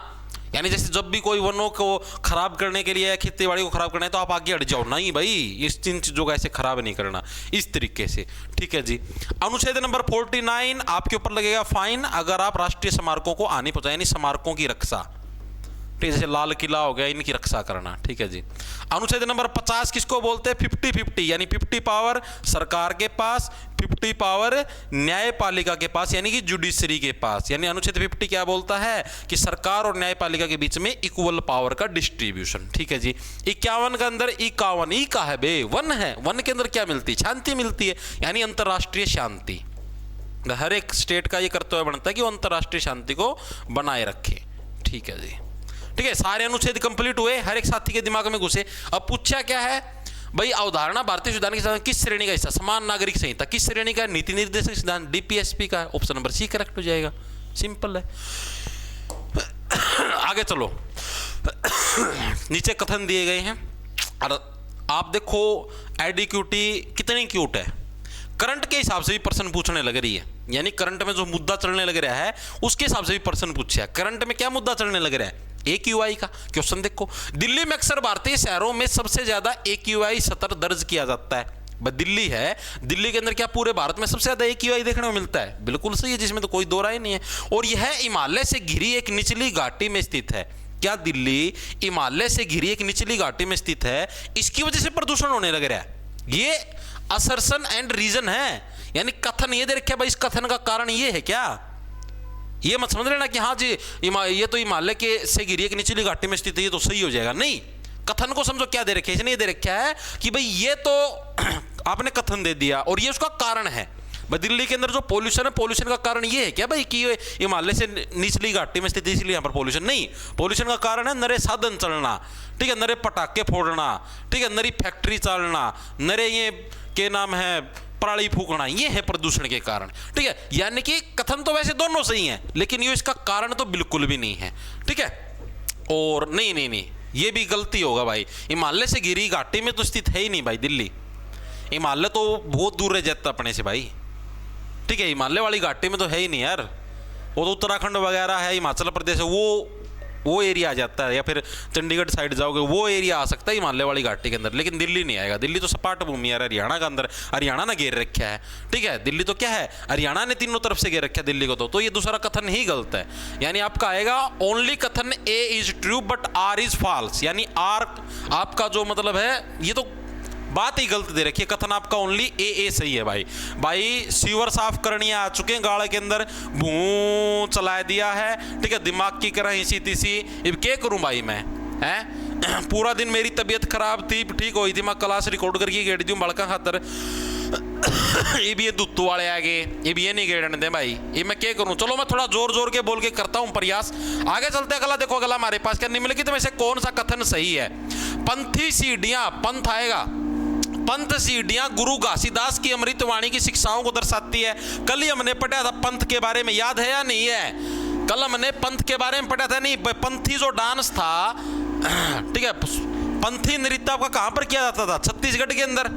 यानी जैसे जब भी कोई वनों को खराब करने के लिए, खेती बाड़ी को खराब करना है तो आप आगे हट जाओ, नहीं भाई इस तीन चीजों का ऐसे खराब नहीं करना, इस तरीके से, ठीक है जी। अनुच्छेद नंबर 49 आपके ऊपर लगेगा फाइन अगर आप राष्ट्रीय स्मारकों को हानि पहुंचाए, यानी स्मारकों की रक्षा, ठीक है, जैसे लाल किला हो गया, इनकी रक्षा करना, ठीक है जी। अनुच्छेद नंबर 50 किसको बोलते हैं, 50-50, यानी 50 पावर सरकार के पास, 50 पावर न्यायपालिका के पास, यानी कि जुडिशरी के पास। यानी अनुच्छेद 50 क्या बोलता है कि सरकार और न्यायपालिका के बीच में इक्वल पावर का डिस्ट्रीब्यूशन, ठीक है जी। 51 के अंदर 51, ई का है बे, वन है, वन के अंदर क्या मिलती है, शांति मिलती है, यानी अंतरराष्ट्रीय शांति। हर एक स्टेट का ये कर्तव्य बनता है कि वो अंतरराष्ट्रीय शांति को बनाए रखे, ठीक है जी, ठीक है। सारे अनुच्छेद कंप्लीट हुए, हर एक साथी के दिमाग में घुसे। अब पूछा क्या है भाई, अवधारणा भारतीय संविधान के सिद्धांत किस श्रेणी का हिस्सा, समान नागरिक संहिता किस श्रेणी का है, नीति निर्देशक सिद्धांत डीपीएसपी का है, ऑप्शन नंबर सी करेक्ट हो जाएगा, सिंपल है। आगे चलो, नीचे कथन दिए गए हैं और आप देखो एडिक्यूटी कितनी क्यूट है, करंट के हिसाब से भी प्रश्न पूछने लग रही है, यानी करंट में जो मुद्दा चलने लग रहा है उसके हिसाब से भी प्रश्न पूछा है। करंट में क्या मुद्दा चलने लग रहा है, AQI का क्वेश्चन देखो। दिल्ली में अक्सर भारतीय शहरों में सबसे ज्यादा AQI स्तर दर्ज किया जाता है, दिल्ली है, दिल्ली के अंदर क्या पूरे भारत में सबसे ज्यादा AQI देखने को मिलता है, बिल्कुल सही है, जिसमें तो कोई दो राय नहीं है। और यह हिमालय से घिरी एक निचली घाटी में स्थित है। क्या दिल्ली हिमालय से घिरी एक निचली घाटी में स्थित है, इसकी वजह से प्रदूषण होने लग रहा है। ये असर्शन एंड रीजन है, यानी कथन ये दे रखा भाई, इस कथन का कारण ये है क्या, ये मत समझ लेना कि हाँ जी ये तो हिमालय के से घिरी एक निचली घाटी में स्थित है, ये तो सही हो जाएगा, नहीं। कथन को समझो क्या दे रखे, इसने ये दे रखा है कि भाई ये तो आपने कथन दे दिया और ये उसका कारण है। भाई दिल्ली के अंदर जो पोल्यूशन है, पोल्यूशन का कारण ये है क्या भाई कि ये हिमालय से निचली घाटी में स्थित है इसलिए यहाँ पर पोल्यूशन, नहीं। पोल्यूशन का कारण है नरे साधन चलना, ठीक है, नरे पटाखे फोड़ना, ठीक है, नरी फैक्ट्री चलना, नरे ये के नाम है पराली फूकना, ये है प्रदूषण के कारण, ठीक है। यानी कि कथन तो वैसे दोनों सही हैं, लेकिन ये इसका कारण तो बिल्कुल भी नहीं है, ठीक है। और नहीं ये भी गलती होगा भाई, हिमालय से घिरी घाटी में तो स्थित है ही नहीं भाई दिल्ली, हिमालय तो बहुत दूर रह जाता अपने से भाई, ठीक है, हिमालय वाली घाटी में तो है ही नहीं यार, वो तो उत्तराखंड वगैरह है, हिमाचल प्रदेश है, वो एरिया आ जाता है, या फिर चंडीगढ़ साइड जाओगे वो एरिया आ सकता है हिमालय वाली घाटी के अंदर, लेकिन दिल्ली नहीं आएगा। दिल्ली तो सपाट भूमि है, हरियाणा का अंदर, हरियाणा ने घेर रखा है, ठीक है, दिल्ली तो क्या है, हरियाणा ने तीनों तरफ से घेर रखा है दिल्ली को, तो ये दूसरा कथन ही गलत है। यानी आपका आएगा ओनली कथन a is true but r is false, यानी आर आपका जो मतलब है ये तो बात ही गलत दे रखी है, कथन आपका ओनली ए सही है भाई सीवर साफ करनी आ चुके हैं गाड़ के अंदर, भू चला दिया है, ठीक है, दिमाग की करह इसी तीसी, अब क्या करूं भाई मैं, हैं पूरा दिन मेरी तबीयत खराब थी, ठीक हुई थी, मैं क्लास रिकॉर्ड करके गेड़ दूं बड़का खातर, ये भी ये दुत्तू वाले आ गए, ये भी ये नहीं गेड़ने दे भाई, ये मैं क्या करूं। चलो मैं थोड़ा जोर जोर के बोल के करता हूं प्रयास, आगे चलते हैं। अगला देखो, अगला हमारे पास क्या निम्नलिखित में से कौन सा कथन सही है, पंथी सीढ़ियां, पंथ आएगा, पंथ सीढ़ियां गुरु घासीदास की अमृतवाणी की शिक्षाओं को दर्शाती है। कल ही हमने पढ़ा था पंथ के बारे में, याद है या नहीं है, कल हमने पंथ के बारे में पढ़ा था, नहीं पंथी जो डांस था, ठीक है, पंथी नृत्य आपका कहां पर किया जाता था, छत्तीसगढ़ के अंदर,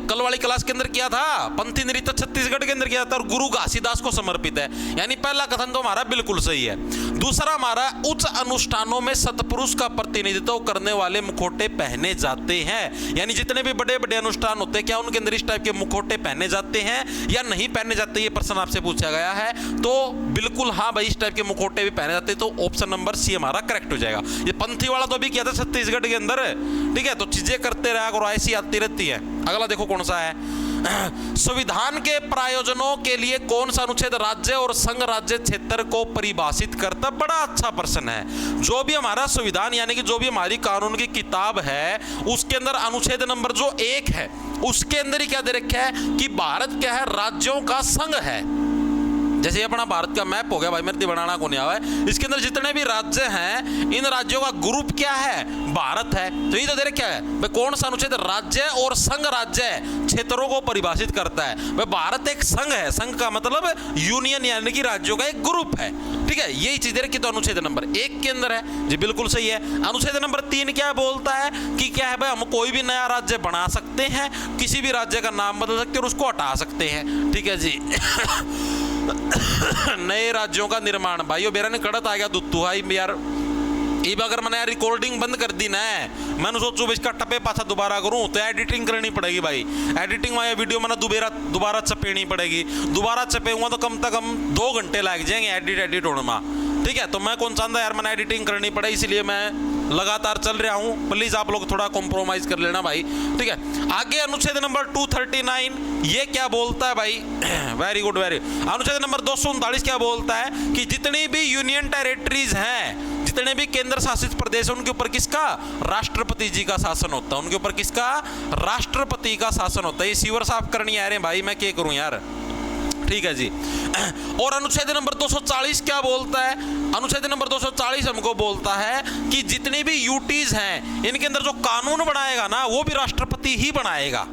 कल वाली क्लास के अंदर किया था, पंथी नृत्य छत्तीसगढ़ के अंदर किया था और गुरु घासीदास को समर्पित है। यानी पहला कथन तो हमारा बिल्कुल सही है। दूसरा हमारा, उच्च अनुष्ठानों में सतपुरुष का प्रतिनिधित्व करने वाले मुखौटे पहने जाते हैं, यानी जितने भी बड़े बड़े अनुष्ठान होते हैं क्या उनके अंदर इस टाइप के मुखौटे पहने जाते हैं या नहीं पहने जाते, ये प्रश्न आपसे पूछा गया है। तो बिल्कुल हाँ भाई, इस टाइप के मुखौटे भी पहने जाते हैं, तो ऑप्शन नंबर सी हमारा करेक्ट हो जाएगा। ये पंथी वाला तो अभी किया था छत्तीसगढ़ के अंदर, ठीक है, तो चीजें करते रहा करो, ऐसी आती रहती है। अगला देखो कौन सा है, संविधान के प्रायोजनों के लिए कौन सा अनुच्छेद राज्य और संघ राज्य क्षेत्र को परिभाषित करता, बड़ा अच्छा प्रश्न है। जो भी हमारा संविधान यानी कि जो भी हमारी कानून की किताब है उसके अंदर अनुच्छेद नंबर जो 1 है उसके अंदर ही क्या दे रखा है कि भारत क्या है, राज्यों का संघ है, जैसे अपना भारत का मैप हो गया भाई, मेरे बनाना को नहीं आवा है, इसके अंदर जितने भी राज्य हैं इन राज्यों का ग्रुप क्या है, भारत है। तो ये तो दे रहे क्या है भाई, कौन सा अनुच्छेद राज्य और संघ राज्य क्षेत्रों को परिभाषित करता है। भाई भारत एक संघ है, संघ का मतलब यूनियन यानी कि राज्यों का एक ग्रुप है, ठीक है। यही चीज दे रही तो अनुच्छेद नंबर 1 के अंदर है जी, बिल्कुल सही है। अनुच्छेद नंबर 3 क्या बोलता है कि क्या है भाई, हम कोई भी नया राज्य बना सकते हैं, किसी भी राज्य का नाम बदल सकते हैं और उसको हटा सकते हैं, ठीक है जी। नए राज्यों का निर्माण, भाइयों मेरा ने कड़त आ गया दुत्तू भाई यार, अब अगर मैंने यार रिकॉर्डिंग बंद कर दी ना, मैंने सोचू इसका टपे पाछा दोबारा करूं तो एडिटिंग करनी पड़ेगी भाई, एडिटिंग वाली वीडियो मैंने दोबारा चपेनी पड़ेगी, दोबारा चपेऊंगा तो कम से कम 2 घंटे लग जाएंगे एडिट होने में, ठीक है। तो मैं कौन चाहता यार मैंने एडिटिंग करनी पड़े, इसलिए मैं लगातार चल रहा हूं, प्लीज आप लोग थोड़ा कॉम्प्रोमाइज कर लेना भाई, ठीक है। आगे अनुच्छेद नंबर 239 ये क्या बोलता है भाई, वेरी गुड वेरी। अनुच्छेद नंबर 239 क्या बोलता है कि जितनी भी यूनियन टेरिटरीज हैं, जितने भी केंद्र शासित प्रदेश, उनके ऊपर किसका, राष्ट्रपति जी का शासन होता है, उनके ऊपर किसका, राष्ट्रपति का शासन होता है। ये सीवर साफ करनी आ रहे भाई, मैं क्या करूं यार, ठीक है जी। और अनुच्छेद नंबर 240 क्या बोलता है, अनुच्छेद नंबर 240 हमको बोलता है कि जितनी भी यूटीज हैं इनके अंदर जो कानून बनाएगा ना वो भी राष्ट्रपति ही बनाएगा।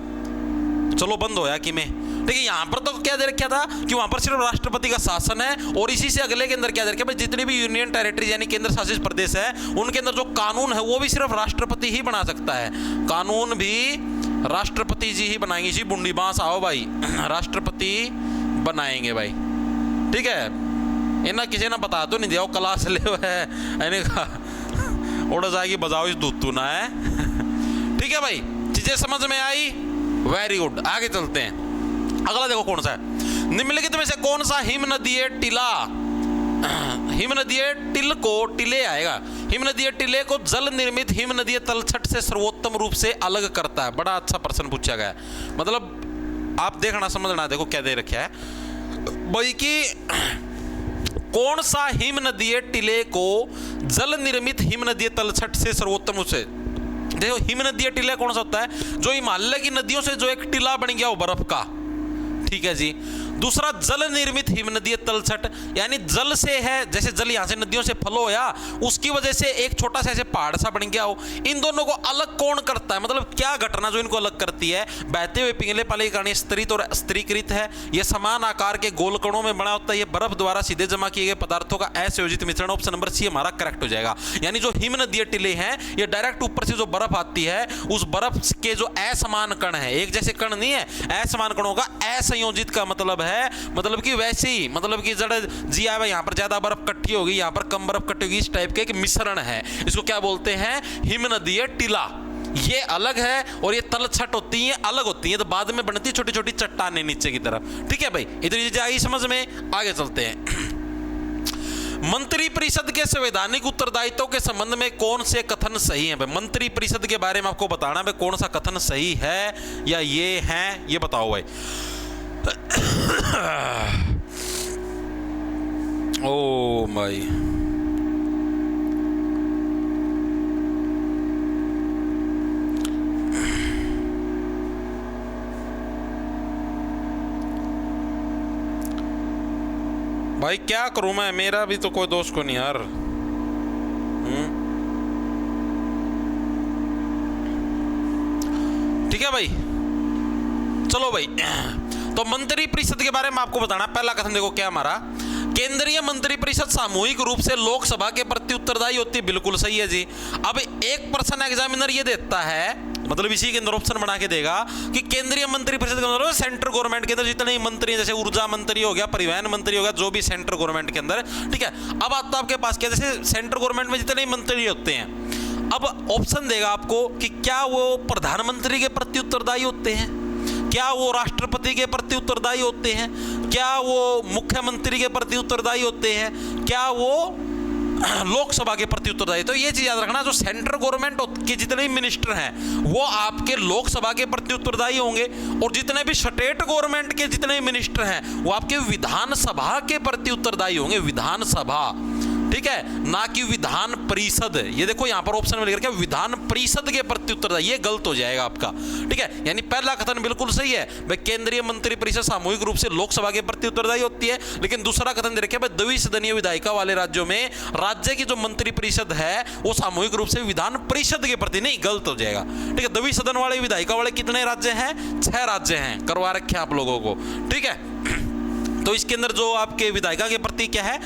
चलो बंद होया कि मैं, देखिए यहाँ पर तो क्या दे रखा था कि वहां पर सिर्फ राष्ट्रपति का शासन है, और इसी से अगले के अंदर क्या दे रखा है, जितनी भी यूनियन टेरिटरी यानी केंद्र शासित प्रदेश है उनके अंदर जो कानून है वो भी सिर्फ राष्ट्रपति ही बना सकता है, कानून भी राष्ट्रपति जी ही बनाएंगे। जी बुंडी बांस आओ भाई, राष्ट्रपति बनाएंगे भाई, ठीक है। इन्हें किसी ने बता तो नहीं दिया, वो क्लास ले है उड़ जाएगी, बजाओ इस दूध ना है, ठीक है भाई, चीजें समझ में आई, वेरी गुड। आगे चलते हैं, अगला देखो कौन सा है, निम्नलिखित में से कौन सा हिमनदीय टीला, हिमनदीय टिल को, टिले आएगा, हिमनदीय टिले को जल निर्मित हिमनदीय तलछट से सर्वोत्तम रूप से अलग करता है। बड़ा अच्छा प्रश्न पूछा गया, मतलब आप देखना समझना, देखो क्या दे रखा है भाई कि कौन सा हिमनदीय टिले को जल निर्मित हिमनदीय तलछट से सर्वोत्तम रूप से, देखो हिमनदीय टिला कौन सा होता है, जो हिमालय की नदियों से जो एक टिला बन गया वो बर्फ का, ठीक है जी। दूसरा जल निर्मित हिमनदीय तलछट, यानी जल से है, जैसे जल यहां से नदियों से फ्लो होया उसकी वजह से एक छोटा सा ऐसे पहाड़ सा बन गया हो। इन दोनों को अलग कौन करता है, मतलब क्या घटना जो इनको अलग करती है, बहते हुए पिघले पानी का स्तरित और स्त्रीकृत है, यह समान आकार के गोल कणों में बना होता है, यह बर्फ द्वारा सीधे जमा किए गए पदार्थों का असंयोजित मिश्रण। ऑप्शन नंबर सी हमारा करेक्ट हो जाएगा। यानी जो हिमनदीय टिले हैं ये डायरेक्ट ऊपर से जो बर्फ आती है उस बर्फ के जो असमान कण है, एक जैसे कण नहीं है, असमान कणों का असंयोजित का मतलब है, मतलब कि वैसे ही, मतलब कि जड़ जी आवे यहाँ पर ज्यादा बर्फ इकट्ठी होगी, यहाँ पर कम बर्फ इकट्ठी होगी, इस टाइप के एक मिश्रण है, इसको क्या बोलते हैं, हिमनदीय टिला। ये अलग है और ये तलछट होती है अलग होती है, तो बाद में बनती है छोटी छोटी चट्टानें नीचे की तरफ, ठीक है भाई। इधर चीजें आई समझ में, आगे चलते हैं। मंत्री परिषद के संवैधानिक उत्तरदायित्व के संबंध में कौन से कथन सही हैं भाई, मंत्री परिषद के बारे में आपको बताना भाई कौन सा कथन सही है या ये है, ये बताओ भाई। ओ भाई भाई क्या करूं मैं, मेरा भी तो कोई दोस्त को नहीं यार। ठीक है भाई, चलो भाई। तो मंत्री परिषद के बारे में आपको बताना, पहला कथन देखो क्या हमारा, केंद्रीय मंत्री परिषद सामूहिक रूप से लोकसभा के प्रति उत्तरदायी होती है, बिल्कुल सही है जी। अब एक प्रश्न एग्जामिनर ये देता है, मतलब इसी के अंदर ऑप्शन बना के देगा कि केंद्रीय मंत्री परिषद का मतलब सेंट्रल गवर्नमेंट के अंदर जितने मंत्री हैं, जैसे ऊर्जा मंत्री हो गया, परिवहन मंत्री हो गया, जो भी सेंट्रल गवर्नमेंट के अंदर, ठीक है। अब आता आपके पास क्या, जैसे सेंट्रल गवर्नमेंट में जितने मंत्री होते हैं, अब ऑप्शन देगा आपको कि क्या वो प्रधानमंत्री के प्रति उत्तरदायी होते हैं, क्या वो राष्ट्रपति के प्रति उत्तरदायी होते हैं, क्या वो मुख्यमंत्री के प्रति उत्तरदायी होते हैं, क्या वो लोकसभा के प्रति उत्तरदायी। तो ये चीज याद रखना, जो सेंट्रल गवर्नमेंट के जितने भी मिनिस्टर हैं वो आपके लोकसभा के प्रति उत्तरदायी होंगे, और जितने भी स्टेट गवर्नमेंट के जितने भी मिनिस्टर हैं वो आपके विधानसभा के प्रति उत्तरदायी होंगे, विधानसभा, ठीक है, ना कि विधान परिषद। ये देखो यहाँ पर ऑप्शन में लिख रखा है विधान परिषद के प्रति उत्तरदायी, ये गलत हो जाएगा आपका। ठीक है, यानी पहला कथन बिल्कुल सही है भाई, केंद्रीय मंत्री परिषद सामूहिक रूप से लोकसभा के प्रति उत्तरदायी होती है। लेकिन दूसरा कथन दे रखा है भाई, द्विसदनीय विधायिका वाले राज्यों में राज्य की जो मंत्री परिषद है वो सामूहिक रूप से विधान परिषद के प्रति, नहीं, गलत हो जाएगा। ठीक है, द्विसदन वाले विधायिका वाले कितने राज्य हैं? 6 राज्य हैं, करवा रखे आप लोगों को। ठीक है, तो इसके अंदर जो आपके विधायिका के प्रति क्या है,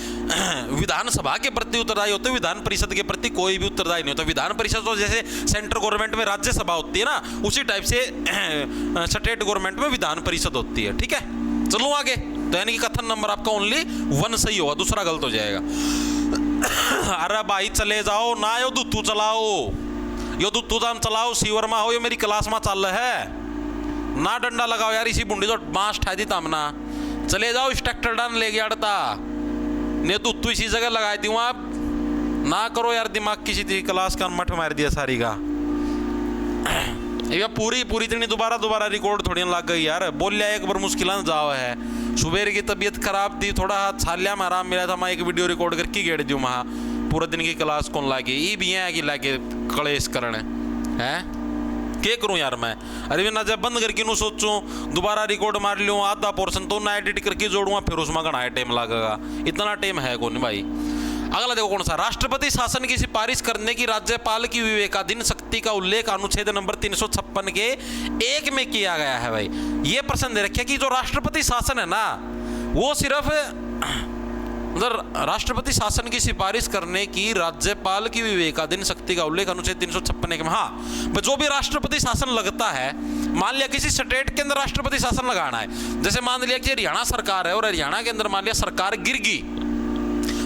विधानसभा के प्रति उत्तरदायी होते हैं, विधान परिषद के प्रति कोई भी उत्तरदायी नहीं होता। विधान परिषद तो जैसे सेंट्रल गवर्नमेंट में राज्यसभा होती है ना, उसी टाइप से स्टेट गवर्नमेंट में विधान परिषद होती है। ठीक है, चलो आगे। तो यानी कि कथन नंबर आपका ओनली 1 सही होगा, दूसरा गलत हो जाएगा। अरे भाई चले जाओ ना, यो दुत्तू चलाओ, यो दुत्तू दाम चलाओ, सीवर में हो, ये मेरी क्लास में चल है ना, डंडा लगाओ यार, इसी बुंडी तो बांस ठा दी तामना, चले जाओ, इस ट्रैक्टर डाल ले गया अड़ता ने, दुत्तू इसी जगह लगाई दी आप ना करो यार, दिमाग किसी थी क्लास का मठ मार दिया सारी का। ये पूरी इतनी दोबारा रिकॉर्ड थोड़ी लग गई यार, बोल लिया एक बार मुश्किल जाओ है। सुबह की तबीयत खराब थी, थोड़ा हाथ छालिया में आराम मिला था, मैं एक वीडियो रिकॉर्ड करके गेड़ दूँ वहाँ, पूरे दिन की क्लास कौन लागे, ये भी है कि लागे कलेश करण है, क्या करूं यार मैं। अरे भी ना जब बंद करके नू सोचूं दोबारा रिकॉर्ड मार लूँ, आधा पोर्शन तो ना एडिट करके जोड़ूंगा, फिर उसमें घना टाइम लगेगा, इतना टाइम है कौन भाई। अगला देखो कौन सा, राष्ट्रपति शासन की सिफारिश करने की राज्यपाल की विवेकाधीन शक्ति का उल्लेख अनुच्छेद नंबर 356 के 1 में किया गया है। भाई ये प्रश्न दे रखा कि जो राष्ट्रपति शासन है ना, वो सिर्फ राष्ट्रपति शासन की सिफारिश करने की राज्यपाल की विवेकाधीन शक्ति का उल्लेख अनुच्छेद 356 में, हाँ जो भी राष्ट्रपति शासन लगता है, मान लिया किसी स्टेट के अंदर राष्ट्रपति शासन लगाना है, जैसे मान लिया कि हरियाणा सरकार है और हरियाणा के अंदर मान लिया सरकार गिर गई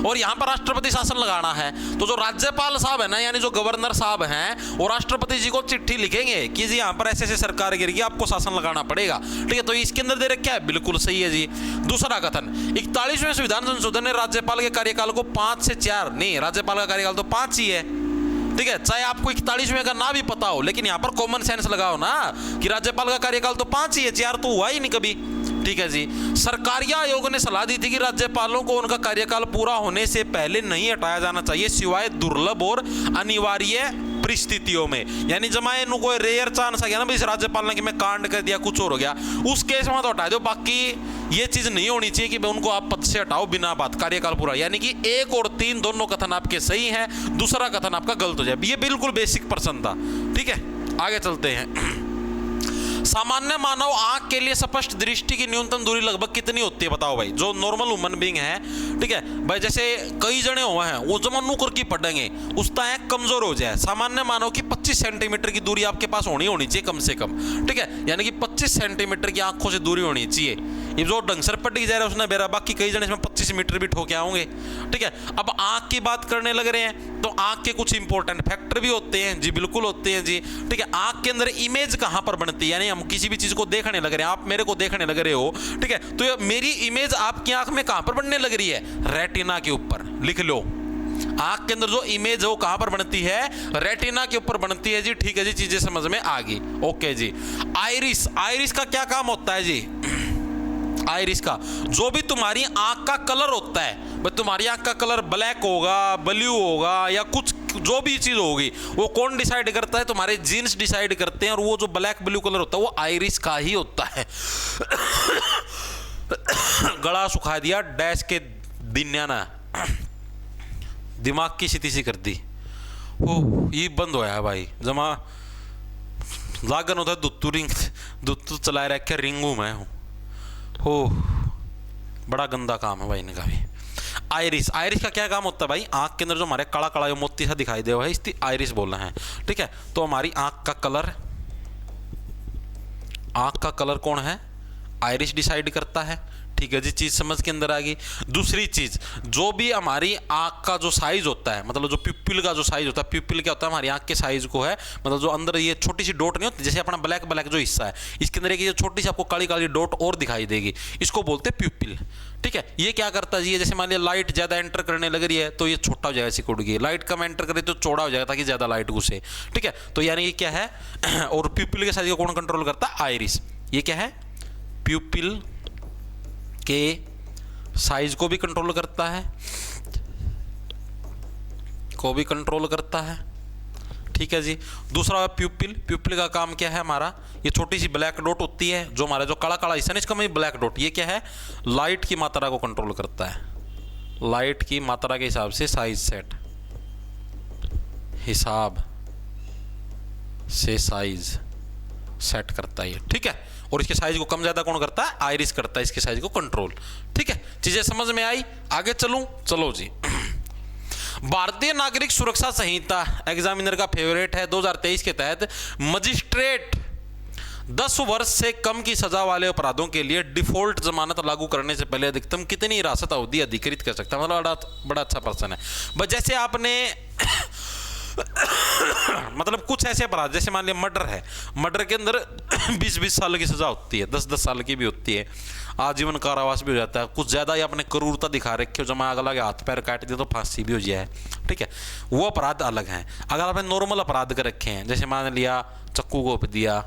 और यहाँ पर राष्ट्रपति शासन लगाना है, तो जो राज्यपाल साहब है ना, यानी जो गवर्नर साहब हैं, वो राष्ट्रपति जी को चिट्ठी लिखेंगे कि जी यहाँ पर ऐसे ऐसे सरकार गिर गई, आपको शासन लगाना पड़ेगा। ठीक है, तो इसके अंदर दे रखा है, बिल्कुल सही है जी। दूसरा कथन, 41वें संविधान संशोधन ने राज्यपाल के कार्यकाल को 5 से 4, नहीं, राज्यपाल का कार्यकाल तो 5 ही है। ठीक है, चाहे आपको 41वें का ना भी पता हो, लेकिन यहाँ पर कॉमन सेंस लगाओ ना कि राज्यपाल का कार्यकाल तो 5 ही है, 4 तो हुआ ही नहीं कभी। ठीक है जी, सरकारी आयोग ने सलाह दी थी कि राज्यपालों को उनका कार्यकाल पूरा होने से पहले नहीं हटाया जाना चाहिए, सिवाय दुर्लभ और अनिवार्य परिस्थितियों में। यानी जमाए नु कोई रेयर चांस आ गया ना भाई, राज्यपाल ने कि मैं कांड कर दिया, कुछ और हो गया, उस केस में तो हटा दो, बाकी ये चीज नहीं होनी चाहिए कि उनको आप पद से हटाओ बिना बात, कार्यकाल पूरा। यानी कि 1 और 3 दोनों कथन आपके सही हैं, दूसरा कथन आपका गलत हो जाए। ये बिल्कुल बेसिक प्रश्न था। ठीक है, आगे चलते हैं। सामान्य मानव आंख के लिए स्पष्ट दृष्टि की न्यूनतम दूरी लगभग कितनी होती है, बताओ भाई, जो नॉर्मल ह्यूमन बीइंग है। ठीक है भाई, जैसे कई जने हुए हैं वो जमा नूकर की पढ़ेंगे, उसका आंख कमजोर हो जाए, सामान्य मानव की 25 सेंटीमीटर की दूरी आपके पास होनी चाहिए कम से कम। ठीक है, यानी कि 25 सेंटीमीटर की आंखों से दूरी होनी चाहिए। ये जो ढंग से पट जा रहा है उसने बेरा, बाकी कई जने इसमें 25 मीटर भी ठोके आओगे। ठीक है, अब आंख की बात करने लग रहे हैं तो आंख के कुछ इंपॉर्टेंट फैक्टर भी होते हैं जी, बिल्कुल होते हैं जी। ठीक है, आंख के अंदर इमेज कहां पर बनती है, यानी हम किसी भी चीज को देखने लग रहे हैं, आप मेरे को देखने लग रहे हो, ठीक है, तो ये मेरी इमेज आपकी आंख में कहां पर बनने लग रही है, रेटिना के ऊपर। लिख लो, आंख के अंदर जो इमेज है वो कहां पर बनती है, रेटिना के ऊपर बनती है जी। ठीक है जी, चीजें समझ में आ गई। ओके जी, आइरिस, आइरिस का क्या काम होता है जी, आइरिस का जो भी तुम्हारी आंख का कलर होता है, भाई तुम्हारी आंख का कलर ब्लैक होगा, ब्लू होगा, या कुछ जो भी चीज होगी, वो कौन डिसाइड करता है, तुम्हारे जीन्स डिसाइड करते हैं, और वो जो ब्लैक ब्लू कलर होता है वो आइरिस का ही होता है। गला सुखा दिया डैश के दिन्या ना, दिमाग की स्थिति सी कर दी। ओ ये बंद होया भाई, जमा लागन होता है दुत्तू चला रखा, रिंगू मैं हूँ। हो बड़ा गंदा काम है भाई इनका भी। आइरिस, आइरिस का क्या काम होता है भाई, आंख के अंदर जो हमारे काला काला जो मोती सा दिखाई दे भाई, इसकी आइरिस बोलना है। ठीक है, तो हमारी आंख का कलर, आंख का कलर कौन है, आइरिस डिसाइड करता है। ठीक है जी, चीज समझ के अंदर आ गई। दूसरी चीज, जो भी हमारी आंख का जो साइज होता है, मतलब जो प्यूपिल का जो साइज होता है, प्यूपिल क्या होता है, हमारी आंख के साइज को है, मतलब जो अंदर ये छोटी सी डॉट नहीं होती, जैसे अपना ब्लैक ब्लैक जो हिस्सा है, इसके अंदर एक ये छोटी सी आपको काली काली डॉट और दिखाई देगी, इसको बोलते हैं प्यूपिल। ठीक है, ये क्या करता है जी, जैसे मान लिया लाइट ज्यादा एंटर करने लग रही है तो ये छोटा हो जाएगा, सिकुड़ गई, लाइट कम एंटर करे तो चौड़ा हो जाएगा ताकि ज्यादा लाइट घुसे। ठीक है, तो यानी ये क्या है, और प्यूपिल के साइज को कौन कंट्रोल करता है, आइरिस। ये क्या है, प्यूपिल के साइज को भी कंट्रोल करता है, इसको भी कंट्रोल करता है। ठीक है जी। दूसरा प्यूपिल। प्यूपिल का काम क्या है हमारा, ये छोटी सी ब्लैक डॉट होती है जो हमारा जो काला काला हिस्सा है इसका में ब्लैक डॉट, ये क्या है, लाइट की मात्रा को कंट्रोल करता है। लाइट की मात्रा के हिसाब से साइज सेट, हिसाब से साइज सेट करता है ये। ठीक है। और इसके साइज को कम ज्यादा कौन करता है, आइरिस करता है इसके साइज को कंट्रोल। ठीक है, चीजें समझ में आई। आगे चलूं, चलो जी। भारतीय नागरिक सुरक्षा संहिता एग्जामिनर का फेवरेट है। 2023 के तहत मजिस्ट्रेट 10 वर्ष से कम की सजा वाले अपराधों के लिए डिफॉल्ट जमानत लागू करने से पहले अधिकतम कितनी हिरासत अवधि अधिकृत कर सकता है। मतलब बड़ा अच्छा प्रश्न है। बस जैसे आपने मतलब कुछ ऐसे अपराध, जैसे मान लिया मर्डर है, मर्डर के अंदर 20-20 साल की सजा होती है, 10-10 साल की भी होती है, आजीवन कारावास भी हो जाता है। कुछ ज्यादा ही आपने क्रूरता दिखा रखी हो, जमा अगला के हाथ पैर काट दिया तो फांसी भी हो जाए। ठीक है, वो अपराध अलग हैं। अगर आपने नॉर्मल अपराध कर रखे हैं, जैसे मान लिया चक्कू घोंप दिया,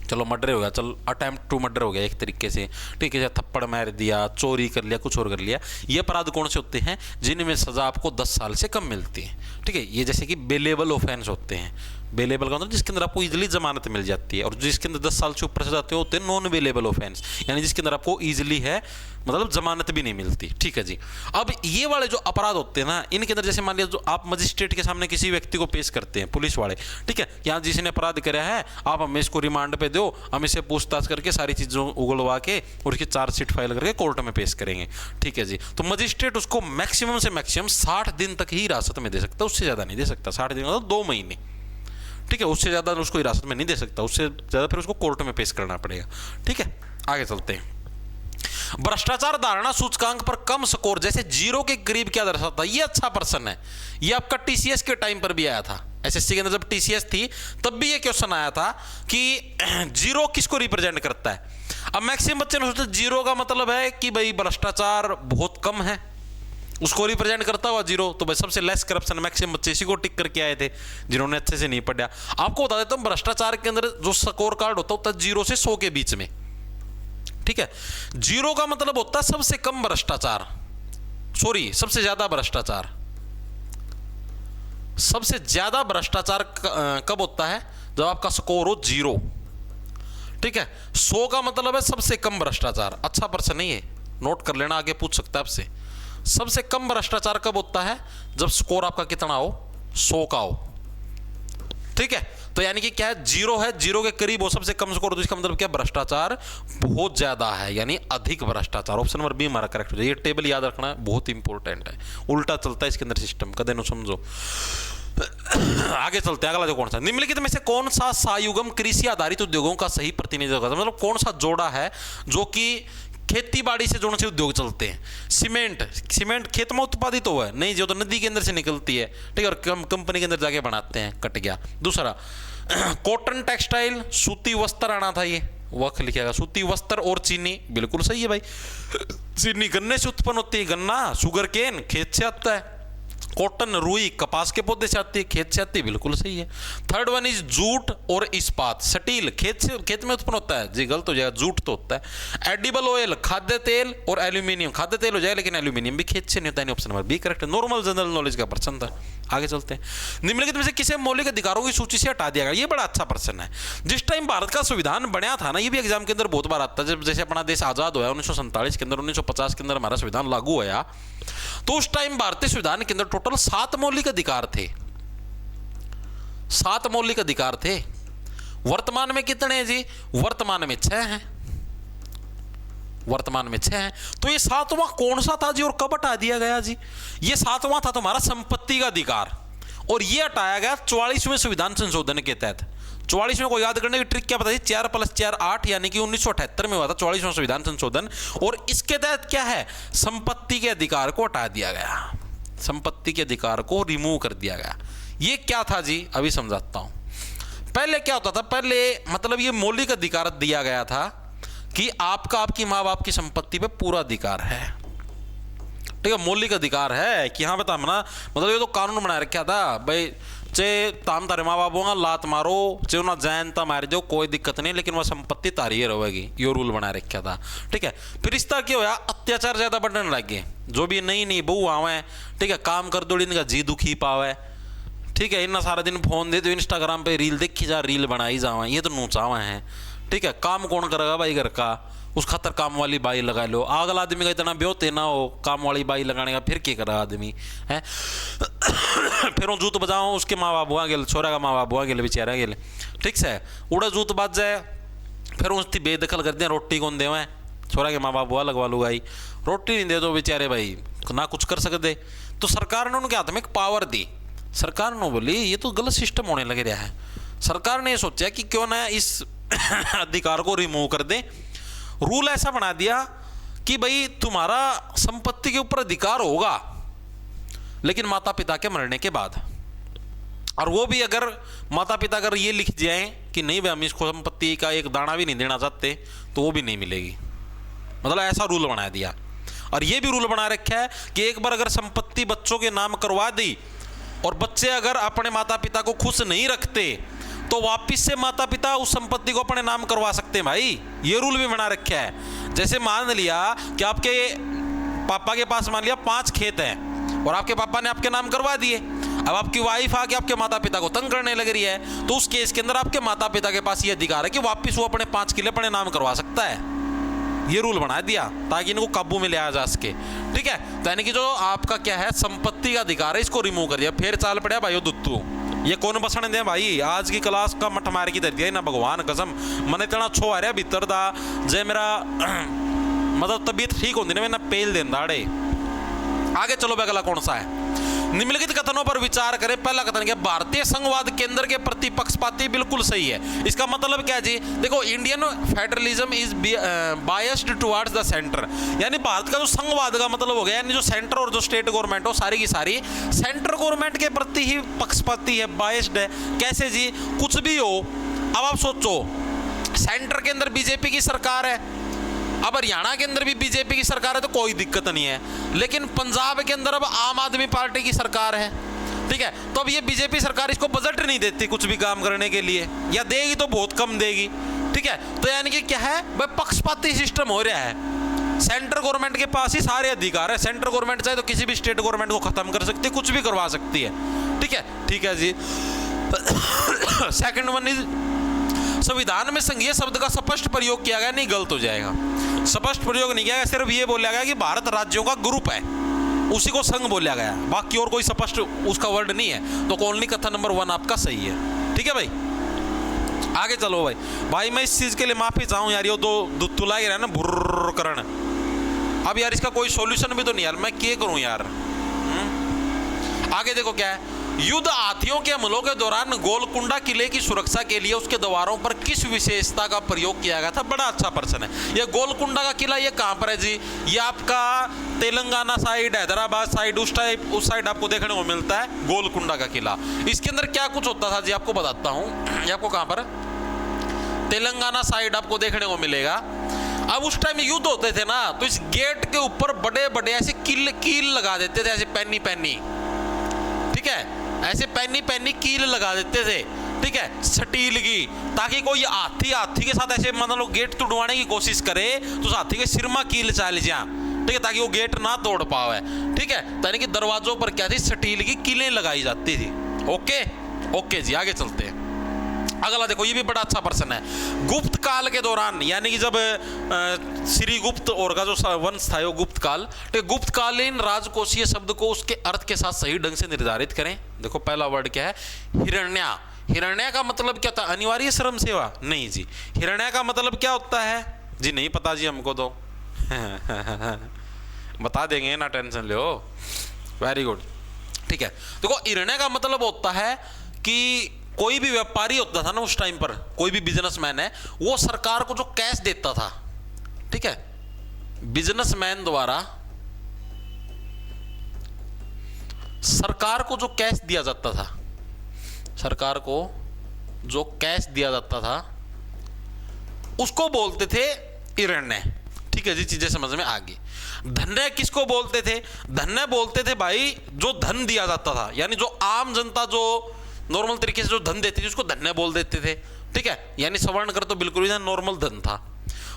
चलो मर्डर हो गया, चलो अटेम्प्ट टू मर्डर हो गया एक तरीके से, ठीक है, थप्पड़ मार दिया, चोरी कर लिया, कुछ और कर लिया, ये अपराध कौन से होते हैं, जिनमें सजा आपको 10 साल से कम मिलती है। ठीक है, ये जैसे कि बेलेबल ऑफेंस होते हैं। बेलेबल का मतलब जिसके अंदर आपको इजीली जमानत मिल जाती है, और जिसके अंदर 10 साल से ऊपर से जाते होते हैं नॉन बेलेबल ऑफेंस, यानी जिसके अंदर आपको इजीली है मतलब जमानत भी नहीं मिलती। ठीक है जी। अब ये वाले जो अपराध होते हैं ना, इनके अंदर जैसे मान लिया जो आप मजिस्ट्रेट के सामने किसी व्यक्ति को पेश करते हैं, पुलिस वाले, ठीक है, यहाँ जिसने अपराध कराया है आप हमें इसको रिमांड पे दो, हम इसे पूछताछ करके सारी चीजों उगलवा के और उसकी चार्जशीट फाइल करके कोर्ट में पेश करेंगे। ठीक है जी। तो मजिस्ट्रेट उसको मैक्सिमम से मैक्सिमम 60 दिन तक ही हिरासत में दे सकता है, उससे ज्यादा नहीं दे सकता। 60 दिन मतलब 2 महीने। ठीक है, उससे ज्यादा उसको हिरासत में नहीं दे सकता, उससे ज्यादा फिर उसको कोर्ट में पेश करना पड़ेगा। ठीक है, आगे चलते हैं। भ्रष्टाचार धारणा सूचकांक पर कम स्कोर जैसे 0 के करीब क्या दर्शाता है। ये अच्छा प्रश्न है, ये आपका टीसीएस के टाइम पर भी आया था। एसएससी के अंदर जब टीसीएस थी तब भी ये क्वेश्चन आया था कि 0 किसको रिप्रेजेंट करता है। अब मैक्सिमम बच्चे ने सोचा 0 का मतलब है कि भाई भ्रष्टाचार बहुत कम है, उसको रिप्रेजेंट करता हुआ 0, तो भाई सबसे लेस करप्शन, मैक्सिमम बच्चे इसी को टिक करके आए थे जिन्होंने अच्छे से नहीं पढ़ा। आपको बता देता हूं भ्रष्टाचार के अंदर जो स्कोर कार्ड होता है 0 से 100 के बीच में। ठीक है, 0 का मतलब होता है सबसे कम भ्रष्टाचार, सॉरी सबसे ज्यादा भ्रष्टाचार। सबसे ज्यादा भ्रष्टाचार कब होता है, जब आपका स्कोर हो 0। ठीक है, 100 का मतलब है सबसे कम भ्रष्टाचार। अच्छा प्रश्न नहीं है, नोट कर लेना, आगे पूछ सकता है आपसे। सबसे कम भ्रष्टाचार कब होता है, जब स्कोर आपका कितना हो, 100 का हो। ठीक है, तो यानी कि क्या है, 0 है, 0 के करीब हो सबसे कम स्कोर, तो इसका मतलब क्या, भ्रष्टाचार बहुत ज्यादा है, यानी अधिक भ्रष्टाचार। ऑप्शन नंबर बी हमारा करेक्ट हो जाए। ये टेबल याद रखना बहुत इंपॉर्टेंट है, उल्टा चलता है इसके अंदर सिस्टम, कदे न समझो। आगे चलते हैं, अगला जो कौन सा, निम्नलिखित में से कौन सा सायुगम कृषि आधारित उद्योगों का सही प्रतिनिधित्व करता है, मतलब कौन सा जोड़ा है जो कि खेती बाड़ी से जोड़ने से उद्योग चलते हैं। सीमेंट खेत में उत्पादित हुआ है नहीं, जो तो नदी के अंदर से निकलती है। ठीक है, और कंपनी के अंदर जाके बनाते हैं, कट गया। दूसरा कॉटन टेक्सटाइल, सूती वस्त्र आना था, ये वक्त लिखेगा, सूती वस्त्र और चीनी, बिल्कुल सही है भाई। चीनी गन्ने से उत्पन्न होती है, गन्ना शुगर केन खेत से आता है, कॉटन रुई कपास के पौधे से आती है, खेत से आती है, बिल्कुल सही है। थर्ड वन इज जूट और इस्पात, स्टील खेत में उत्पन्न होता है, जी गलत हो जाएगा, जूट तो होता है। एडिबल ऑयल खाद्य तेल और एल्यूमिनियम, खाद्य तेल हो जाए लेकिन एल्यूमिनियम भी खेत से नहीं होता है। ऑप्शन नंबर बी करेक्ट है, नॉर्मल जनरल नॉलेज का प्रश्न था। आगे चलते हैं, निम्नलिखित में से किसे मौलिक अधिकारों की सूची से हटा दिया गया। ये बड़ा अच्छा प्रश्न है। जिस टाइम भारत का संविधान बना था ना, ये भी एग्जाम के अंदर बहुत बार आता है, जब जैसे अपना देश आजाद हुआ 1947 के अंदर, 1950 के अंदर हमारा संविधान लागू हुआ, तो उस टाइम भारतीय संविधान के अंदर टोटल 7 मौलिक अधिकार थे। 7 मौलिक अधिकार थे। वर्तमान में कितने हैं जी, वर्तमान में 6 हैं। वर्तमान में 6 हैं। तो ये 7वां कौन सा था जी और कब हटा दिया गया जी। ये 7वां था तुम्हारा संपत्ति का अधिकार, और ये हटाया गया 44वें संविधान संशोधन के तहत। 44 में को याद करने की ट्रिक क्या पता है, 4 + 4 8, यानी कि 1978 में हुआ था 44वां संविधान संशोधन, और इसके तहत क्या है, संपत्ति के अधिकार को हटा दिया गया, संपत्ति के अधिकार को रिमूव कर दिया गया। ये क्या था जी, अभी समझाता हूं। पहले क्या होता था, पहले मतलब ये मौलिक अधिकार दिया गया था कि आपका आपकी माँ बाप की संपत्ति पे पूरा अधिकार है। ठीक है, मौलिक अधिकार है कि हाँ बता ना, मतलब ये तो कानून बना रखा था भाई, चाहे ताम तारे माँ बाप होगा लात मारो, चाहे उन्हें जैनता मार दो, कोई दिक्कत नहीं, लेकिन वह संपत्ति तारी रहेगी। यो रूल बना रखा था। ठीक है, फिर इस तरह क्या होया, अत्याचार ज्यादा बढ़ने लग गए। जो भी नई नई बहू आवे, ठीक है, काम कर दो, इनका जी दुखी पावे। ठीक है, इतना सारा दिन फोन दे दो, इंस्टाग्राम पे रील देखी जा, रील बनाई जावा, ये तो नूचावा है। ठीक है, काम कौन करेगा भाई घर का, उस खातर काम वाली बाई लगा लो। अगला आदमी का इतना ब्योते ना हो काम वाली बाई लगाने का, फिर क्या करा आदमी है। फिर वो जूत बजाओ, उसके माँ बाप हुआ गेल, छोरा का माँ बाप हुआ गेल, बेचारा गेल। ठीक से उड़ा जूत बज जाए, फिर उसकी बेदखल कर दिया, रोटी कौन देवे, छोरा के माँ बाप हुआ लगवा लुगाई, रोटी नहीं दे दो बेचारे भाई, ना कुछ कर सकते। तो सरकार ने उनके हाथ में एक पावर दी। सरकार ने बोली ये तो गलत सिस्टम होने लग रहा है। सरकार ने सोचा कि क्यों ना इस अधिकार को रिमूव कर दे। रूल ऐसा बना दिया कि भाई तुम्हारा संपत्ति के ऊपर अधिकार होगा, लेकिन माता पिता के मरने के बाद। और वो भी अगर माता पिता अगर ये लिख जाए कि नहीं भाई हम इसको संपत्ति का एक दाना भी नहीं देना चाहते, तो वो भी नहीं मिलेगी। मतलब ऐसा रूल बना दिया। और ये भी रूल बना रखा है कि एक बार अगर संपत्ति बच्चों के नाम करवा दी और बच्चे अगर अपने माता पिता को खुश नहीं रखते, तो वापिस से माता पिता उस संपत्ति को अपने नाम करवा सकते हैं भाई। ये रूल भी बना रखा है। जैसे मान लिया कि आपके पापा के पास मान लिया 5 खेत हैं और आपके पापा ने आपके नाम करवा दिए। अब आपकी वाइफ आके आपके माता पिता को तंग करने लग रही है, तो उस केस के अंदर आपके माता पिता के पास ये अधिकार है कि वापिस वो अपने 5 किले अपने नाम करवा सकता है। ये रूल बना दिया ताकि इनको काबू में लिया जा सके। ठीक है, तो यानी कि जो आपका क्या है संपत्ति का अधिकार है, इसको रिमूव कर दिया। फिर चाल पड़ा भाई दुत्तू, ये कौन बसने दे भाई, आज की क्लास का मठ मार की दर दिया ना, भगवान कसम मन इतना छो आ रहा भीतर दा, जे मेरा मतलब तबीयत ठीक होती ना, मैं ना पेल दें दाड़े। आगे चलो अगला कौन सा है, निम्नलिखित कथनों पर विचार करें। पहला कथन क्या, भारतीय संघवाद केंद्र के प्रति पक्षपाती, बिल्कुल सही है। इसका मतलब क्या जी, देखो Indian federalism is biased towards the centre, यानी भारत का जो संघवाद का मतलब हो गया, यानी जो सेंटर और जो स्टेट गवर्नमेंट हो सारी की सारी सेंट्रल गवर्नमेंट के प्रति ही पक्षपाती है, बायस्ड है। कैसे जी, कुछ भी हो, अब आप सोचो सेंटर के अंदर बीजेपी की सरकार है, अब हरियाणा के अंदर भी बीजेपी की सरकार है तो कोई दिक्कत नहीं है, लेकिन पंजाब के अंदर अब आम आदमी पार्टी की सरकार है। ठीक है, तो अब ये बीजेपी सरकार इसको बजट नहीं देती कुछ भी काम करने के लिए, या देगी तो बहुत कम देगी। ठीक है, तो यानी कि क्या है भाई, पक्षपाती सिस्टम हो रहा है। सेंट्रल गवर्नमेंट के पास ही सारे अधिकार है। सेंट्रल गवर्नमेंट चाहे तो किसी भी स्टेट गवर्नमेंट को खत्म कर सकती है, कुछ भी करवा सकती है। ठीक है जी। सेकंड वन इज, संविधान में संघीय शब्द का स्पष्ट प्रयोग किया गया, नहीं गलत हो जाएगा, स्पष्ट प्रयोग नहीं किया गया, सिर्फ ये बोला गया कि भारत राज्यों का ग्रुप है, उसी को संघ बोला गया, बाकी और कोई स्पष्ट उसका वर्ड नहीं है। तो ओनली कथन नंबर 1 आपका सही है। ठीक है भाई, आगे चलो भाई मैं इस चीज के लिए माफी चाहूँ यार, ये दो दुत्तुला ही रहा ना भुर्र करण। अब यार इसका कोई सॉल्यूशन भी तो नहीं यार, मैं क्या करूं यार। आगे देखो क्या है, युद्ध हाथियों के हमलों के दौरान गोलकुंडा किले की सुरक्षा के लिए उसके दीवारों पर किस विशेषता का प्रयोग किया गया था। बड़ा अच्छा प्रश्न है। ये गोलकुंडा का किला ये कहाँ पर है जी, ये आपका तेलंगाना साइड, हैदराबाद साइड, उस साइड आपको देखने को मिलता है गोलकुंडा का किला। इसके अंदर क्या कुछ होता था जी, आपको बताता हूँ। ये आपको कहाँ पर, तेलंगाना साइड आपको देखने को मिलेगा। अब उस टाइम युद्ध होते थे ना, तो इस गेट के ऊपर बड़े बड़े ऐसे कील लगा देते थे, ऐसे पैनी। ठीक है, ऐसे पैनी कील लगा देते थे। ठीक है, स्टील की, ताकि कोई हाथी के साथ ऐसे मतलब गेट तोड़वाने की कोशिश करे तो उस हाथी के सिर में कील चाल जा। ठीक है, ताकि वो गेट ना तोड़ पावे। ठीक है, यानी कि दरवाजों पर क्या थी, स्टील की कीलें लगाई जाती थी। ओके जी, आगे चलते हैं। अगला देखो, ये भी बड़ा अच्छा प्रश्न है। गुप्त काल के दौरान, यानी कि जब श्री गुप्त और का जो वंश था वो गुप्त काल, तो गुप्त कालीन राजकोषीय शब्द को उसके अर्थ के साथ सही ढंग से निर्धारित करें। देखो पहला वर्ड क्या है, हिरण्या। हिरण्या का मतलब क्या था, अनिवार्य श्रम सेवा? नहीं जी। हिरण्या का मतलब क्या होता है जी, नहीं पता जी हमको तो। बता देंगे ना, टेंशन लो। Very good. ठीक है, देखो हिरण्या का मतलब होता है कि कोई भी व्यापारी होता था ना उस टाइम पर, कोई भी बिजनेसमैन है, वो सरकार को जो कैश देता था, ठीक है, बिजनेसमैन द्वारा सरकार को जो कैश दिया जाता था, सरकार को जो कैश दिया जाता था उसको बोलते थे हिरण्य। ठीक है जी, चीजें समझ में आ गई। धन्य किसको बोलते थे? धन्य बोलते थे भाई जो धन दिया जाता था, यानी जो आम जनता जो नॉर्मल तरीके से जो धन देती थी उसको धन्य बोल देते थे, ठीक है, यानी सवर्ण कर तो बिल्कुल ही नॉर्मल धन था।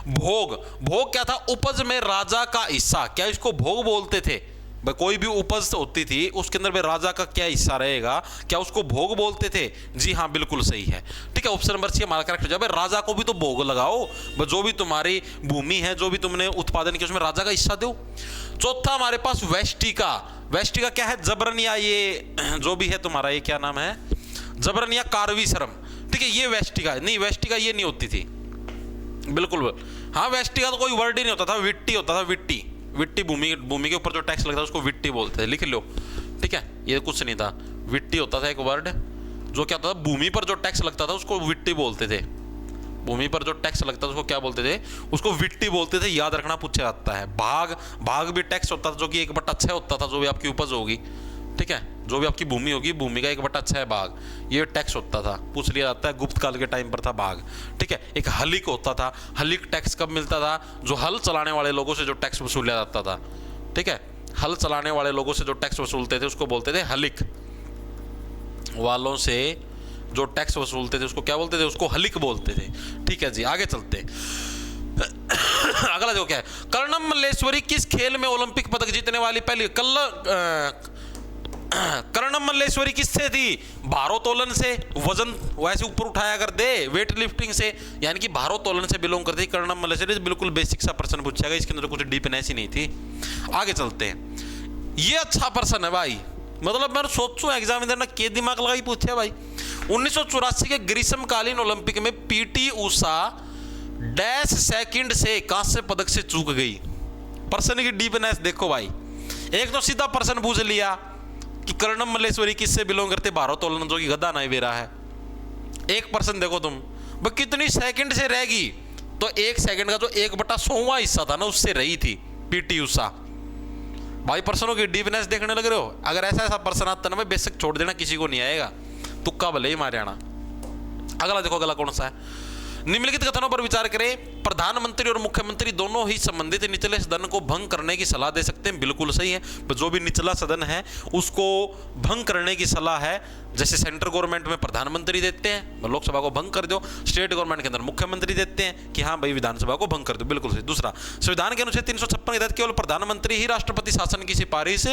भोग, भोग क्या था? उपज में राजा का हिस्सा, क्या इसको भोग बोलते थे? भाई कोई भी उपज होती थी उसके अंदर में राजा का क्या हिस्सा रहेगा, क्या उसको भोग बोलते थे? जी हाँ, बिल्कुल सही है, ठीक है, ऑप्शन नंबर सी हमारा करेक्ट हो जाए। राजा को भी तो भोग लगाओ, जो भी तुम्हारी भूमि है, जो भी तुमने उत्पादन किया उसमें राजा का हिस्सा दो। चौथा हमारे पास वेष्टिका। वेष्टिका क्या है? जबरन या ये जो भी है तुम्हारा, ये क्या नाम है, जबरन या कारवी श्रम, ठीक है, ये वेष्टिका नहीं, वेष्टिका ये नहीं होती थी, बिल्कुल हाँ, वेष्टिका तो कोई वर्ड ही नहीं होता था, विट्टी होता था, विट्टी, विट्टी भूमि के ऊपर जो टैक्स लगता था उसको विट्टी बोलते थे, लिख लो, ठीक है, ये कुछ नहीं था, विट्टी होता था एक वर्ड, जो क्या होता था, भूमि पर जो टैक्स लगता था उसको विट्टी बोलते थे, भूमि पर जो टैक्स लगता था उसको क्या बोलते थे? उसको विट्टी बोलते थे, याद रखना पूछा जाता है। भाग, भाग भी टैक्स होता था जो कि 1/6 होता था, जो भी आपकी उपज होगी, ठीक है, जो भी आपकी भूमि होगी, भूमि का 1/6 भाग ये टैक्स होता था, पूछ लिया जाता है, गुप्त काल के टाइम पर था भाग, ठीक है। एक हलिक होता था, हलिक टैक्स कब मिलता था? जो हल चलाने वाले लोगों से जो टैक्स वसूला जाता था, ठीक है, हल चलाने वाले लोगों से जो टैक्स वसूलते थे उसको बोलते थे हलिक, वालों से जो टैक्स वसूलते थे उसको क्या बोलते थे? उसको हलिक बोलते थे, ठीक है जी। आगे चलते अगला देखो क्या है, कर्णम मल्लेश्वरी किस खेल में ओलंपिक पदक जीतने वाली पहली? कर्णम मल्लेश्वरी किससे थी? भारोत्तोलन से, वजन वैसे ऊपर उठाया कर दे, वेट लिफ्टिंग से, यानी कि भारोत्तोलन से बिलोंग करती कर्णम मल्लेश्वरी। बिल्कुल बेसिक सा प्रश्न पूछा गया, इसके अंदर कुछ डीपनेस ही नहीं थी। आगे चलते हैं, ये अच्छा प्रश्न है भाई, मतलब मैं सोचू एग्जाम देना के दिमाग लगाई पूछे भाई। 1984 के ग्रीष्मकालीन ओलंपिक में पीटी उषा डैश सेकंड से कांस्य पदक से चूक गई। प्रश्न की डीपनेस देखो भाई, एक तो सीधा प्रश्न पूछ लिया कि कर्णम मल्लेश्वरी किससे बिलोंग करते? भारोत्तोलन, जो कि गदा नहीं बेरा है। एक प्रश्न देखो तुम, वो कितनी सेकंड से रहेगी? तो 1 सेकंड का जो 1/100वां हिस्सा था ना, उससे रही थी पीटी उषा। भाई प्रश्नों की डीपनेस देखने लग रहे हो? अगर ऐसा प्रश्न आता ना, मैं बेसिक छोड़ देना, किसी को नहीं आएगा, तुक्का भले ही मारे आना। अगला देखो, अगला कौन सा है? निम्नलिखित कथनों पर विचार करें, प्रधानमंत्री और मुख्यमंत्री दोनों ही संबंधित निचले सदन को भंग करने की सलाह दे सकते हैं। बिल्कुल सही है, जो भी निचला सदन है उसको भंग करने की सलाह है। जैसे सेंट्रल गवर्नमेंट में प्रधानमंत्री देते हैं, लोकसभा को भंग कर दो, स्टेट गवर्नमेंट के अंदर मुख्यमंत्री देते हैं कि हाँ भाई विधानसभा को भंग कर दो, बिल्कुल सही। दूसरा, संविधान के अनुच्छेद 356 के तहत केवल प्रधानमंत्री ही राष्ट्रपति शासन की सिफारिश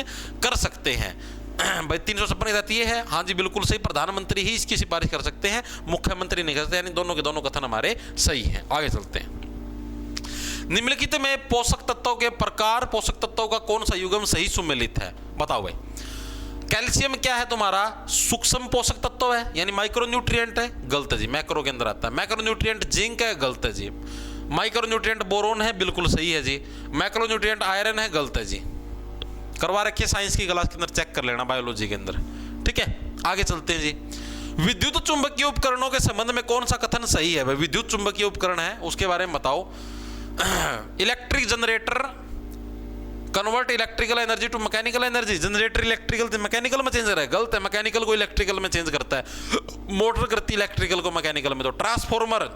कर सकते हैं। भाई 356 के तहत ये है, हाँ जी बिल्कुल सही, प्रधानमंत्री ही इसकी सिफारिश कर सकते हैं, मुख्यमंत्री नहीं कर सकते, यानी दोनों के दोनों कथन हमारे सही हैं। आगे चलते हैं, निम्नलिखित में पोषक तत्वों के प्रकार, पोषक तत्वों का कौन सा युग्म सही सुमेलित है? बताओ भाई। कैल्शियम क्या है तुम्हारा? सूक्ष्म पोषक तत्व है, यानी माइक्रोन्यूट्रिएंट है, गलत है जी, मैक्रो के अंदर आता है। मैक्रोन्यूट्रिएंट जिंक है, गलत है जी। माइक्रोन्यूट्रिएंट बोरोन है, बिल्कुल सही है जी। मैक्रोन्यूट्रिएंट आयरन है, गलत है जी। करवा रखिए साइंस की क्लास के अंदर, चेक कर लेना बायोलॉजी के अंदर, ठीक है। आगे चलते हैं जी, विद्युत चुंबकीय उपकरणों के संबंध में कौन सा कथन सही है? भाई विद्युत चुंबकीय उपकरण है, उसके बारे में बताओ। Electric generator convert electrical energy to mechanical energy. Generator electrical से मैकेनिकल में चेंज कर रहा है, गलत है, मैकेनिकल को इलेक्ट्रिकल में चेंज करता है, मोटर करती है इलेक्ट्रिकल को मैकेनिकल में। तो transformer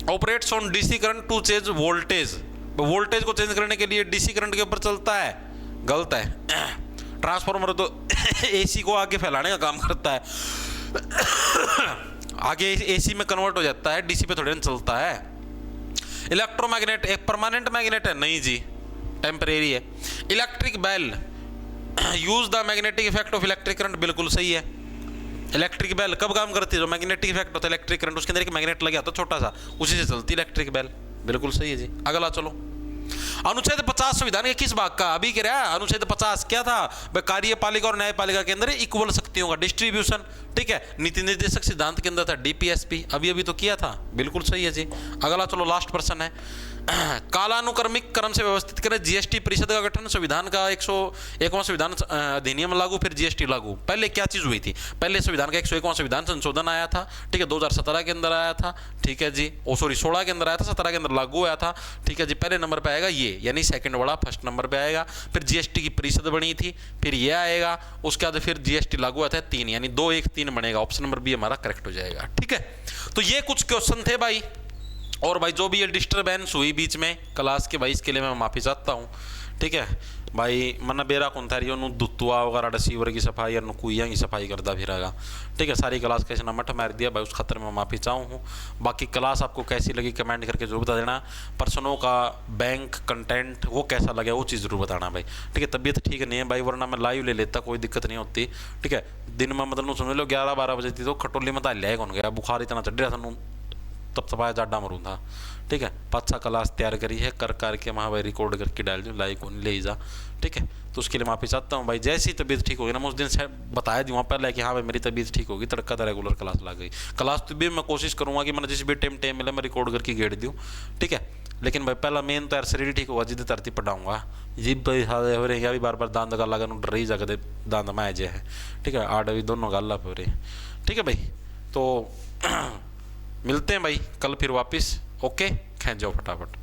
operates on DC current to change voltage, voltage को चेंज करने के लिए डीसी करंट के ऊपर चलता है, गलत है। ट्रांसफार्मर तो एसी को आगे फैलाने का काम करता है, आगे एसी में कन्वर्ट हो जाता है, डीसी पे थोड़े दिन चलता है। इलेक्ट्रोमैग्नेट एक परमानेंट मैग्नेट है? नहीं जी, टेम्परेरी है। Electric bell use the magnetic effect of electric current, बिल्कुल सही है। इलेक्ट्रिक बेल कब काम करती है? जो मैग्नेटिक इफेक्ट होता है इलेक्ट्रिक करंट, उसके अंदर एक मैग्नेट लगा होता है छोटा सा, उसी से चलती है इलेक्ट्रिक बेल, बिल्कुल सही है जी। अगला चलो, अनुच्छेद 50 संविधान के किस भाग का? अभी कह रहा है अनुच्छेद 50 क्या था? कार्यपालिका और न्यायपालिका के अंदर इक्वल शक्तियों का डिस्ट्रीब्यूशन, ठीक है। नीति निर्देशक सिद्धांत के अंदर था डीपीएसपी, अभी अभी तो किया था, बिल्कुल सही है जी। अगला चलो, लास्ट प्रश्न है, कालानुक्रमिक क्रम से व्यवस्थित करें जीएसटी परिषद का गठन। संविधान का 101वां संविधान अधिनियम लागू, फिर जीएसटी लागू। पहले क्या चीज हुई थी? पहले संविधान का 101वां संविधान संशोधन आया था, ठीक है, 2017 के अंदर आया था, ठीक है जी, 16 के अंदर आया था, 17 के अंदर लागू आया था, ठीक है जी। पहले नंबर पे आएगा ये, यानी सेकंड वाला फर्स्ट नंबर पे आएगा। फिर जीएसटी की परिषद बनी थी, फिर ये आएगा, उसके बाद फिर जीएसटी लागू आता है 3, यानी 2 1 3 बनेगा। ऑप्शन नंबर बी हमारा करेक्ट हो जाएगा, ठीक है। तो ये कुछ क्वेश्चन थे भाई, और भाई जो भी ये डिस्टर्बेंस हुई बीच में क्लास के, भाई इसके लिए मैं माफी चाहता हूँ, ठीक है भाई मना बेरा कौन था रियो दुत्तुआ वगैरह रिसीवर की सफाई और कुइयाँ की सफाई करता फिरेगा। ठीक है सारी क्लास कैसे ना मठ मार दिया भाई, उस खतर में माफ़ी चाहूँ हूँ। बाकी क्लास आपको कैसी लगी कमेंट करके जरूर बता देना। पर्सनों का बैंक कंटेंट वो कैसा लगे वो चीज़ जरूर बताना भाई। ठीक है तबीयत ठीक नहीं है भाई, वरना मैं लाइव ले लेता, कोई दिक्कत नहीं होती। ठीक है दिन में मतलब समझ लो 11-12 बजे थी तो खटोली में ताल कौन गया, बुखार इतना चढ़ रहा था तब सफाया जाडा मरूँ था। ठीक है पाँच क्लास तैयार करी है कर के वहाँ भाई रिकॉर्ड करके डाल दूँ लाइक को ले जा। ठीक है तो उसके लिए माफ़ी चाहता हूँ भाई। जैसी तबीयत ठीक होगी ना मैं उस दिन से बताया दूँ पहले कि हाँ भाई मेरी तबीयत ठीक होगी, तड़का तो रेगुलर क्लास लग गई। क्लास तो भी मैं कोशिश करूँगा कि मैंने जिस भी टाइम मिले मैं रिकॉर्ड करके गेट दूँ। ठीक है लेकिन भाई पहला मेन तो यार शरीर ठीक होगा जिद धरती पढ़ाऊँगा जी भाई हाँ हो रही भी बार दांत गल लगा डर ही जगते दांत मैं जे है। ठीक है आड भी दोनों गल हो रही। ठीक है भाई तो मिलते हैं भाई कल फिर वापस। ओके खैं जाओ फटाफट।